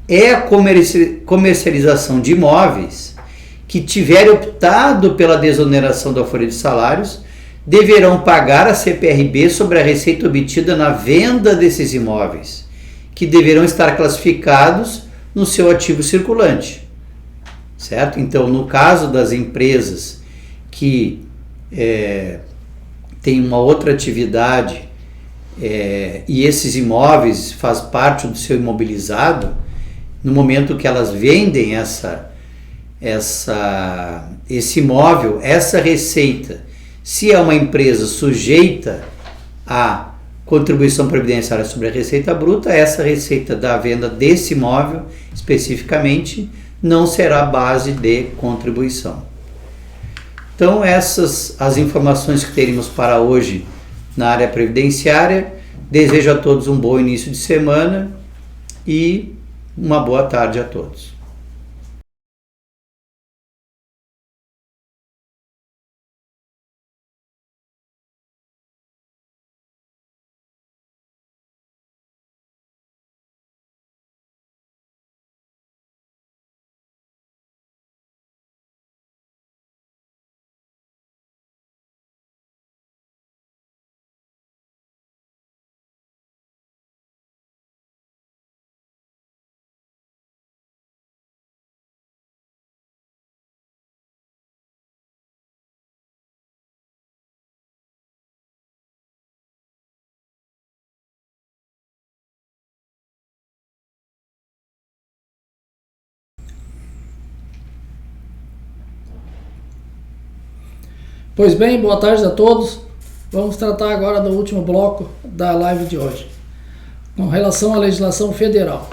é a comercialização de imóveis, que tiverem optado pela desoneração da folha de salários, deverão pagar a CPRB sobre a receita obtida na venda desses imóveis, que deverão estar classificados no seu ativo circulante, certo? Então, no caso das empresas que têm uma outra atividade e esses imóveis faz parte do seu imobilizado, no momento que elas vendem esse imóvel, essa receita, se é uma empresa sujeita à contribuição previdenciária sobre a receita bruta, essa receita da venda desse imóvel, especificamente, não será base de contribuição. Então, essas as informações que teríamos para hoje na área previdenciária. Desejo a todos um bom início de semana e uma boa tarde a todos. Pois bem, boa tarde a todos. Vamos tratar agora do último bloco da live de hoje, com relação à legislação federal.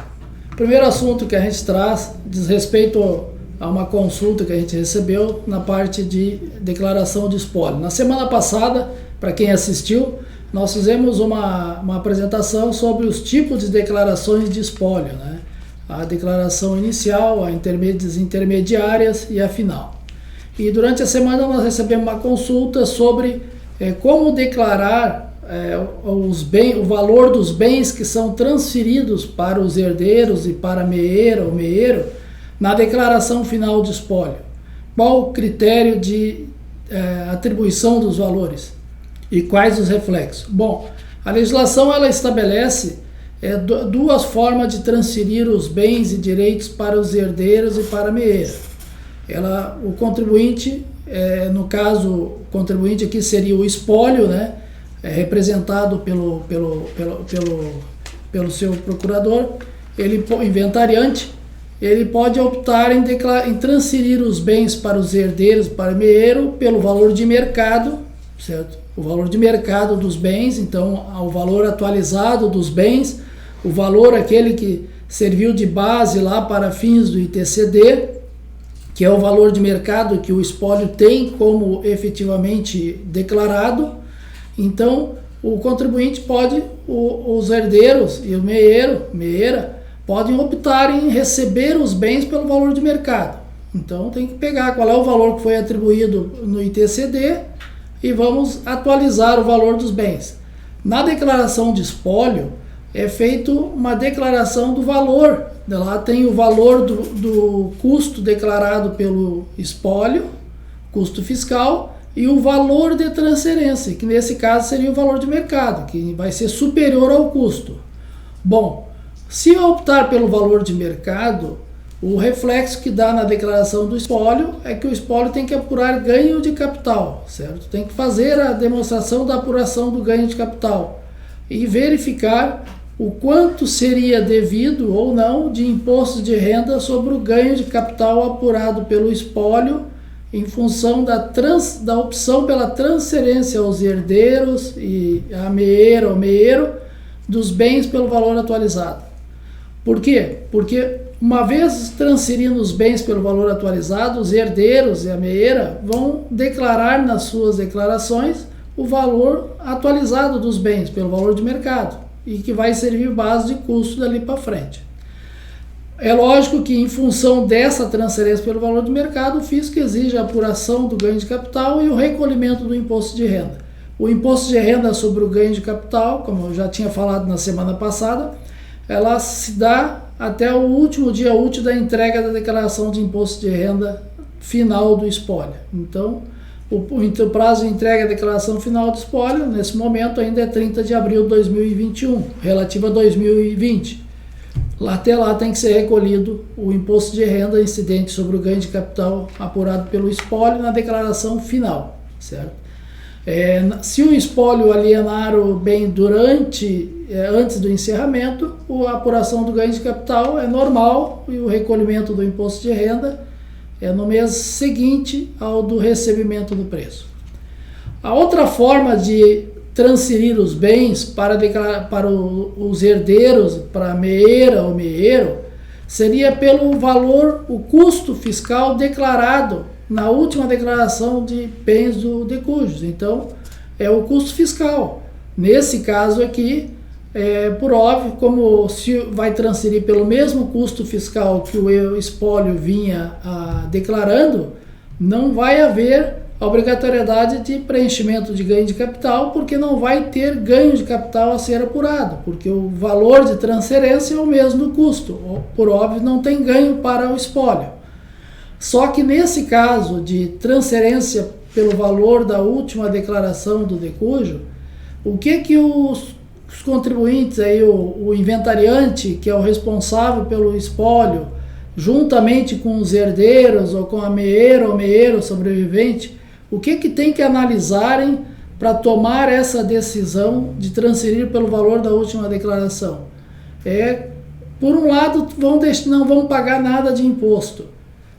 O primeiro assunto que a gente traz diz respeito a uma consulta que a gente recebeu na parte de declaração de espólio. Na semana passada, para quem assistiu, nós fizemos uma apresentação sobre os tipos de declarações de espólio, né? A declaração inicial, as intermediárias e a final. E durante a semana nós recebemos uma consulta sobre como declarar o valor dos bens que são transferidos para os herdeiros e para a meeira ou meeiro na declaração final de espólio. Qual o critério de atribuição dos valores e quais os reflexos? Bom, a legislação ela estabelece duas formas de transferir os bens e direitos para os herdeiros e para a meeira. O contribuinte, no caso, o contribuinte aqui seria o espólio, né? Representado pelo seu procurador, inventariante, ele pode optar em transferir os bens para os herdeiros, para o meeiro, pelo valor de mercado, certo? O valor de mercado dos bens, então, ao valor atualizado dos bens, o valor aquele que serviu de base lá para fins do ITCD, que é o valor de mercado que o espólio tem como efetivamente declarado. Então, o contribuinte pode, os herdeiros e o meeira, podem optar em receber os bens pelo valor de mercado. Então, tem que pegar qual é o valor que foi atribuído no ITCD e vamos atualizar o valor dos bens. Na declaração de espólio, é feito uma declaração do valor. Lá tem o valor do custo declarado pelo espólio, custo fiscal, e o valor de transferência, que nesse caso seria o valor de mercado, que vai ser superior ao custo. Bom, se eu optar pelo valor de mercado, o reflexo que dá na declaração do espólio é que o espólio tem que apurar ganho de capital, certo? Tem que fazer a demonstração da apuração do ganho de capital e verificar o quanto seria devido ou não de imposto de renda sobre o ganho de capital apurado pelo espólio em função da opção pela transferência aos herdeiros e a meeira ou meeiro dos bens pelo valor atualizado. Por quê? Porque uma vez transferindo os bens pelo valor atualizado, os herdeiros e a meeira vão declarar nas suas declarações o valor atualizado dos bens pelo valor de mercado e que vai servir base de custo dali para frente. É lógico que em função dessa transferência pelo valor de mercado, o fisco exige a apuração do ganho de capital e o recolhimento do imposto de renda. O imposto de renda sobre o ganho de capital, como eu já tinha falado na semana passada, ela se dá até o último dia útil da entrega da declaração de imposto de renda final do espólio. Então, o prazo de entrega da declaração final do espólio, nesse momento, ainda é 30 de abril de 2021, relativo a 2020. Até lá tem que ser recolhido o imposto de renda incidente sobre o ganho de capital apurado pelo espólio na declaração final, certo? Se o espólio alienar o bem antes do encerramento, a apuração do ganho de capital é normal e o recolhimento do imposto de renda é no mês seguinte ao do recebimento do preço. A outra forma de transferir os bens para os herdeiros, para a meeira ou meeiro, seria pelo valor, o custo fiscal declarado na última declaração de bens do decujus. Então, é o custo fiscal. Nesse caso aqui, por óbvio, como se vai transferir pelo mesmo custo fiscal que o espólio vinha declarando, não vai haver a obrigatoriedade de preenchimento de ganho de capital, porque não vai ter ganho de capital a ser apurado, porque o valor de transferência é o mesmo do custo. Por óbvio, não tem ganho para o espólio. Só que nesse caso de transferência pelo valor da última declaração do decujo, o que os contribuintes, aí, o inventariante, que é o responsável pelo espólio, juntamente com os herdeiros ou com a meeira ou meeiro sobrevivente, o que tem que analisarem para tomar essa decisão de transferir pelo valor da última declaração? Por um lado, não vão pagar nada de imposto,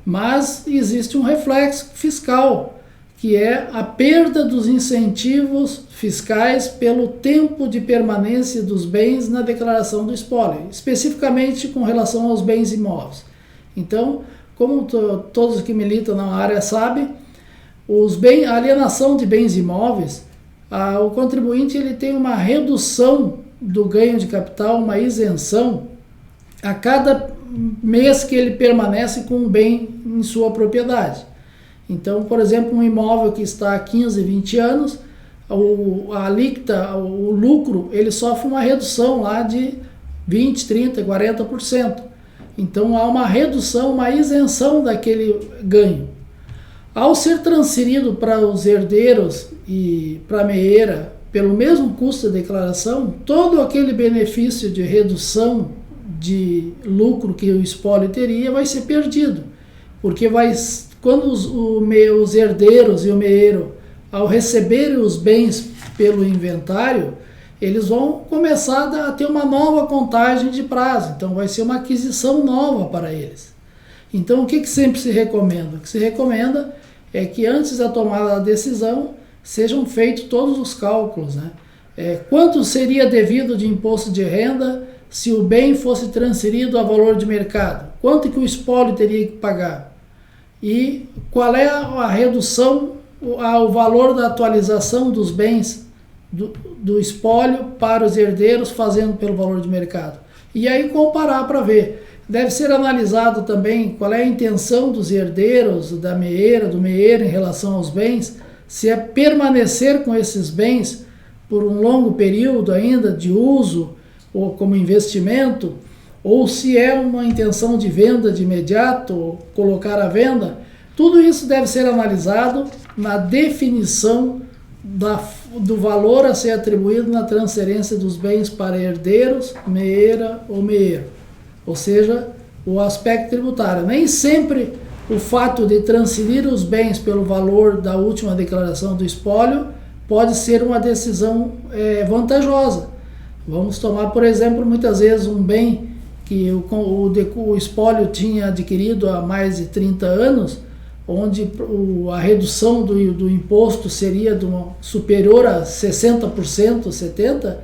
mas existe um reflexo fiscal, que é a perda dos incentivos fiscais pelo tempo de permanência dos bens na declaração do espólio, especificamente com relação aos bens imóveis. Então, como todos que militam na área sabem, a alienação de bens imóveis, o contribuinte ele tem uma redução do ganho de capital, uma isenção a cada mês que ele permanece com um bem em sua propriedade. Então, por exemplo, um imóvel que está há 15, 20 anos, a alíquota, o lucro, ele sofre uma redução lá de 20, 30, 40%. Então, há uma redução, uma isenção daquele ganho. Ao ser transferido para os herdeiros e para a meeira, pelo mesmo custo de declaração, todo aquele benefício de redução de lucro que o espólio teria vai ser perdido, porque quando os herdeiros e o meeiro, ao receberem os bens pelo inventário, eles vão começar a ter uma nova contagem de prazo, então vai ser uma aquisição nova para eles. Então o que sempre se recomenda? O que se recomenda é que antes da tomada da decisão sejam feitos todos os cálculos, né? Quanto seria devido de imposto de renda se o bem fosse transferido a valor de mercado? Quanto que o espólio teria que pagar? E qual é a redução ao valor da atualização dos bens do espólio para os herdeiros fazendo pelo valor de mercado? E aí comparar para ver. Deve ser analisado também qual é a intenção dos herdeiros, da meeira, do meeiro em relação aos bens, se é permanecer com esses bens por um longo período ainda de uso ou como investimento, ou se é uma intenção de venda de imediato, ou colocar à venda. Tudo isso deve ser analisado na definição do valor a ser atribuído na transferência dos bens para herdeiros, meeira ou meeiro. Ou seja, o aspecto tributário. Nem sempre o fato de transferir os bens pelo valor da última declaração do espólio pode ser uma decisão vantajosa. Vamos tomar, por exemplo, muitas vezes um bem que o espólio tinha adquirido há mais de 30 anos, onde a redução do imposto seria superior a 60%, 70%,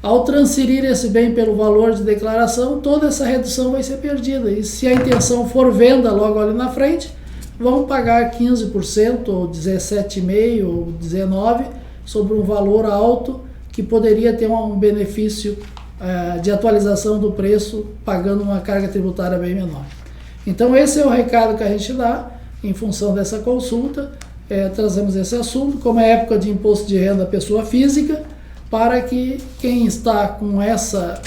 ao transferir esse bem pelo valor de declaração, toda essa redução vai ser perdida. E se a intenção for venda logo ali na frente, vão pagar 15%, ou 17,5%, ou 19% sobre um valor alto que poderia ter um benefício de atualização do preço, pagando uma carga tributária bem menor. Então esse é o recado que a gente dá em função dessa consulta. Trazemos esse assunto, como é época de imposto de renda à pessoa física, para que quem está com essa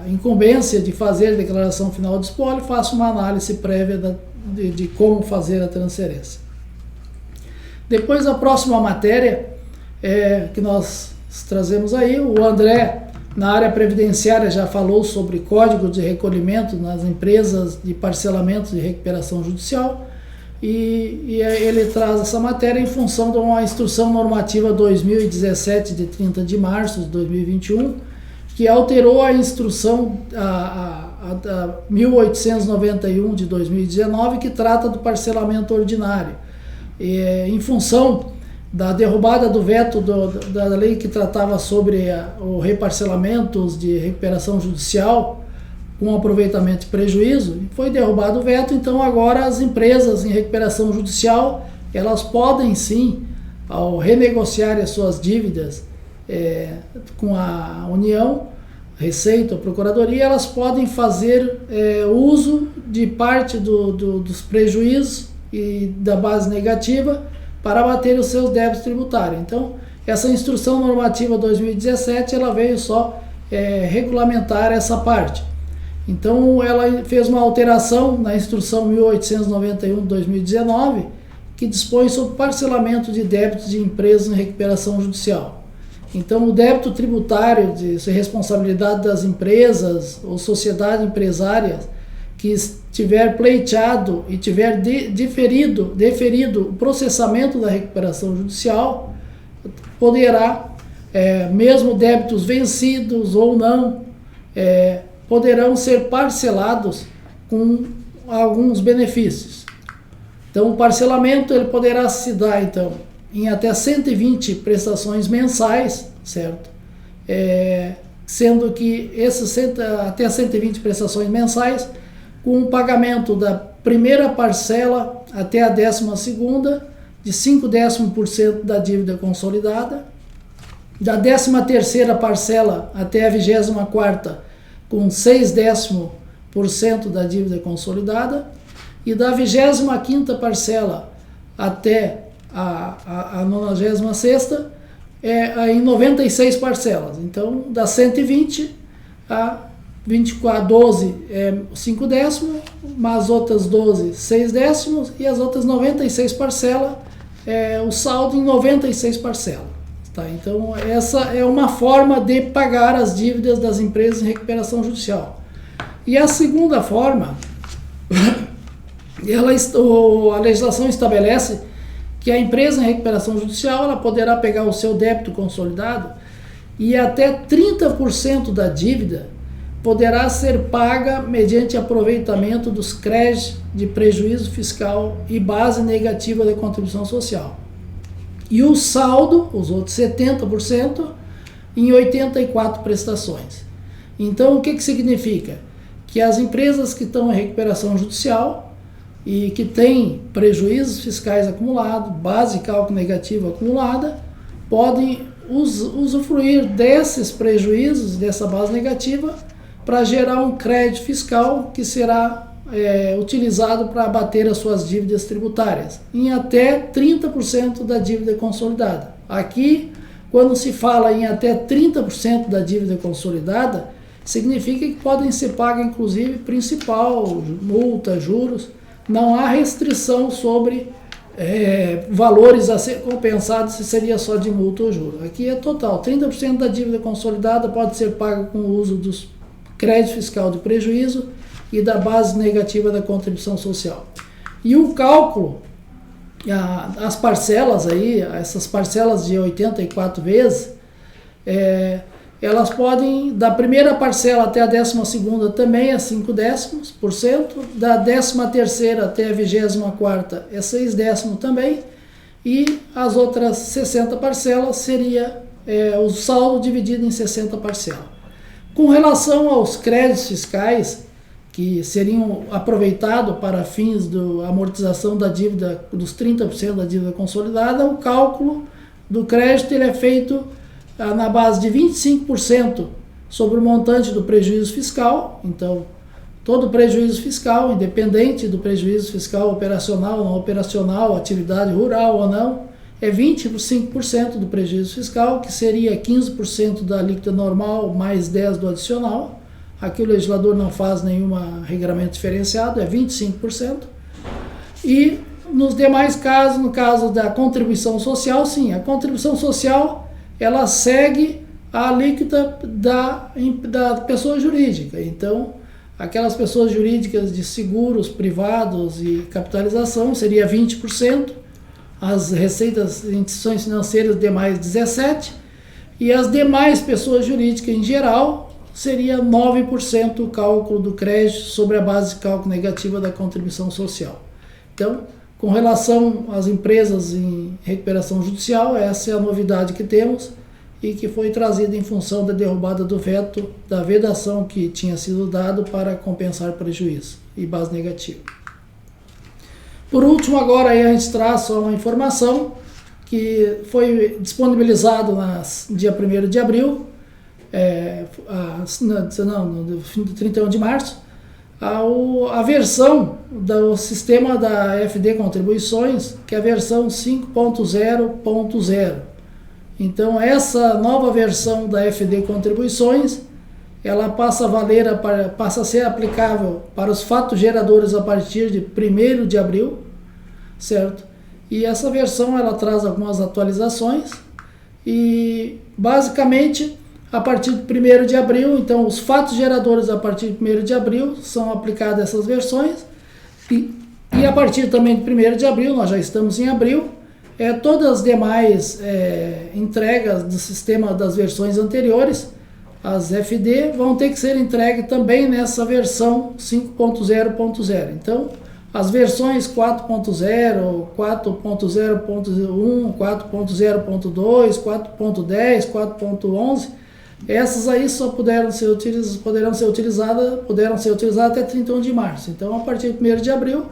incumbência de fazer declaração final de espólio faça uma análise prévia de como fazer a transferência. Depois, a próxima matéria que nós trazemos aí, o André, na área previdenciária, já falou sobre código de recolhimento nas empresas de parcelamento de recuperação judicial, e ele traz essa matéria em função de uma instrução normativa 2017 de 30 de março de 2021, que alterou a instrução a 1891 de 2019, que trata do parcelamento ordinário. Em função da derrubada do veto da lei que tratava sobre o reparcelamento de recuperação judicial com aproveitamento e prejuízo, foi derrubado o veto. Então agora as empresas em recuperação judicial, elas podem sim, ao renegociar as suas dívidas com a União, Receita, Procuradoria, elas podem fazer uso de parte dos prejuízos e da base negativa para abater os seus débitos tributários. Então, essa instrução normativa 2017, ela veio só regulamentar essa parte. Então, ela fez uma alteração na instrução 1891 de 2019, que dispõe sobre parcelamento de débitos de empresas em recuperação judicial. Então, o débito tributário de responsabilidade das empresas ou sociedade empresária que tiver pleiteado e tiver deferido o processamento da recuperação judicial, poderá, mesmo débitos vencidos ou não, poderão ser parcelados com alguns benefícios. Então, o parcelamento ele poderá se dar, então, em até 120 prestações mensais, certo? Sendo que esses até 120 prestações mensais, com o pagamento da primeira parcela até a 12ª, de 0,5% da dívida consolidada, da 13ª parcela até a 24ª, com 0,6% da dívida consolidada, e da 25ª parcela até a 96ª, em 96 parcelas. Então, das 120 a 24, 12 5/10, mas outras 12 6/10, e as outras 96 parcelas, o saldo em 96 parcelas. Tá? Então, essa é uma forma de pagar as dívidas das empresas em recuperação judicial. E a segunda forma, a legislação estabelece que a empresa em recuperação judicial ela poderá pegar o seu débito consolidado e até 30% da dívida poderá ser paga mediante aproveitamento dos créditos de prejuízo fiscal e base negativa da contribuição social. E o saldo, os outros 70%, em 84 prestações. Então, o que significa? Que as empresas que estão em recuperação judicial e que têm prejuízos fiscais acumulados, base de cálculo negativa acumulada, podem usufruir desses prejuízos, dessa base negativa, para gerar um crédito fiscal que será utilizado para abater as suas dívidas tributárias, em até 30% da dívida consolidada. Aqui, quando se fala em até 30% da dívida consolidada, significa que podem ser pagas, inclusive, principal, multa, juros. Não há restrição sobre valores a ser compensados, se seria só de multa ou juro. Aqui é total, 30% da dívida consolidada pode ser paga com o uso dos créditos fiscal de prejuízo e da base negativa da contribuição social. E o cálculo, as parcelas aí, essas parcelas de 84 vezes, elas podem, da primeira parcela até a 12ª também é 0,5%, da 13ª até a 24ª é 0,6% também, e as outras 60 parcelas seria o saldo dividido em 60 parcelas. Com relação aos créditos fiscais, que seriam aproveitados para fins da amortização da dívida, dos 30% da dívida consolidada, o cálculo do crédito ele é feito na base de 25% sobre o montante do prejuízo fiscal. Então, todo prejuízo fiscal, independente do prejuízo fiscal operacional ou não operacional, atividade rural ou não, é 25% do prejuízo fiscal, que seria 15% da alíquota normal mais 10% do adicional. Aqui o legislador não faz nenhum regramento diferenciado, é 25%. E nos demais casos, no caso da contribuição social, sim, a contribuição social ela segue a alíquota da pessoa jurídica. Então, aquelas pessoas jurídicas de seguros privados e capitalização seria 20%, as receitas de instituições financeiras demais 17%, e as demais pessoas jurídicas em geral seria 9% o cálculo do crédito sobre a base de cálculo negativa da contribuição social. Então, com relação às empresas em recuperação judicial, essa é a novidade que temos e que foi trazida em função da derrubada do veto da vedação que tinha sido dado para compensar prejuízo e base negativa. Por último, agora aí a gente traz só uma informação que foi disponibilizado no dia 1º de abril, no 31 de março, a versão do sistema da FD Contribuições, que é a versão 5.0.0. Então, essa nova versão da FD Contribuições, ela passa a ser aplicável para os fatos geradores a partir de 1º de abril, certo? E essa versão ela traz algumas atualizações e, basicamente, a partir de 1º de abril, então os fatos geradores a partir de 1º de abril são aplicadas essas versões e a partir também de 1º de abril, nós já estamos em abril, todas as demais entregas do sistema das versões anteriores, as FD, vão ter que ser entregues também nessa versão 5.0.0. Então, As versões 4.0, 4.0.1, 4.0.2, 4.10, 4.11, essas aí só poderão ser utilizadas até 31 de março. Então, a partir de 1º de abril,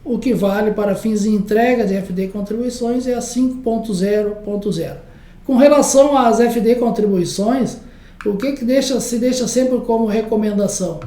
o que vale para fins de entrega de FD contribuições é a 5.0.0. Com relação às FD contribuições, o que se deixa sempre como recomendação?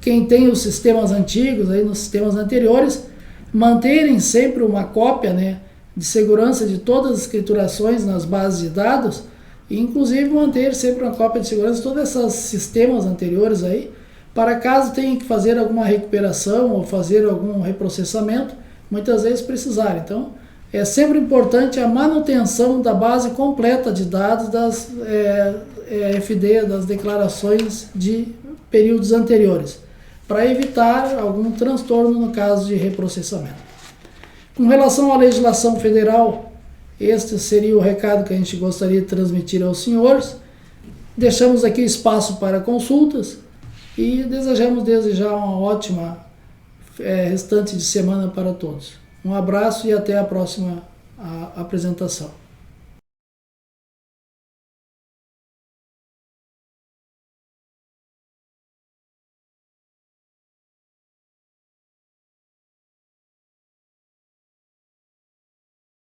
Quem tem os sistemas antigos, aí nos sistemas anteriores, manterem sempre uma cópia, né, de segurança de todas as escriturações nas bases de dados, e inclusive manter sempre uma cópia de segurança de todos esses sistemas anteriores aí, para caso tenha que fazer alguma recuperação ou fazer algum reprocessamento, muitas vezes precisar. Então, é sempre importante a manutenção da base completa de dados das FD, das declarações de períodos anteriores, para evitar algum transtorno no caso de reprocessamento. Com relação à legislação federal, este seria o recado que a gente gostaria de transmitir aos senhores. Deixamos aqui espaço para consultas e desejamos desde já uma ótima restante de semana para todos. Um abraço e até a próxima apresentação.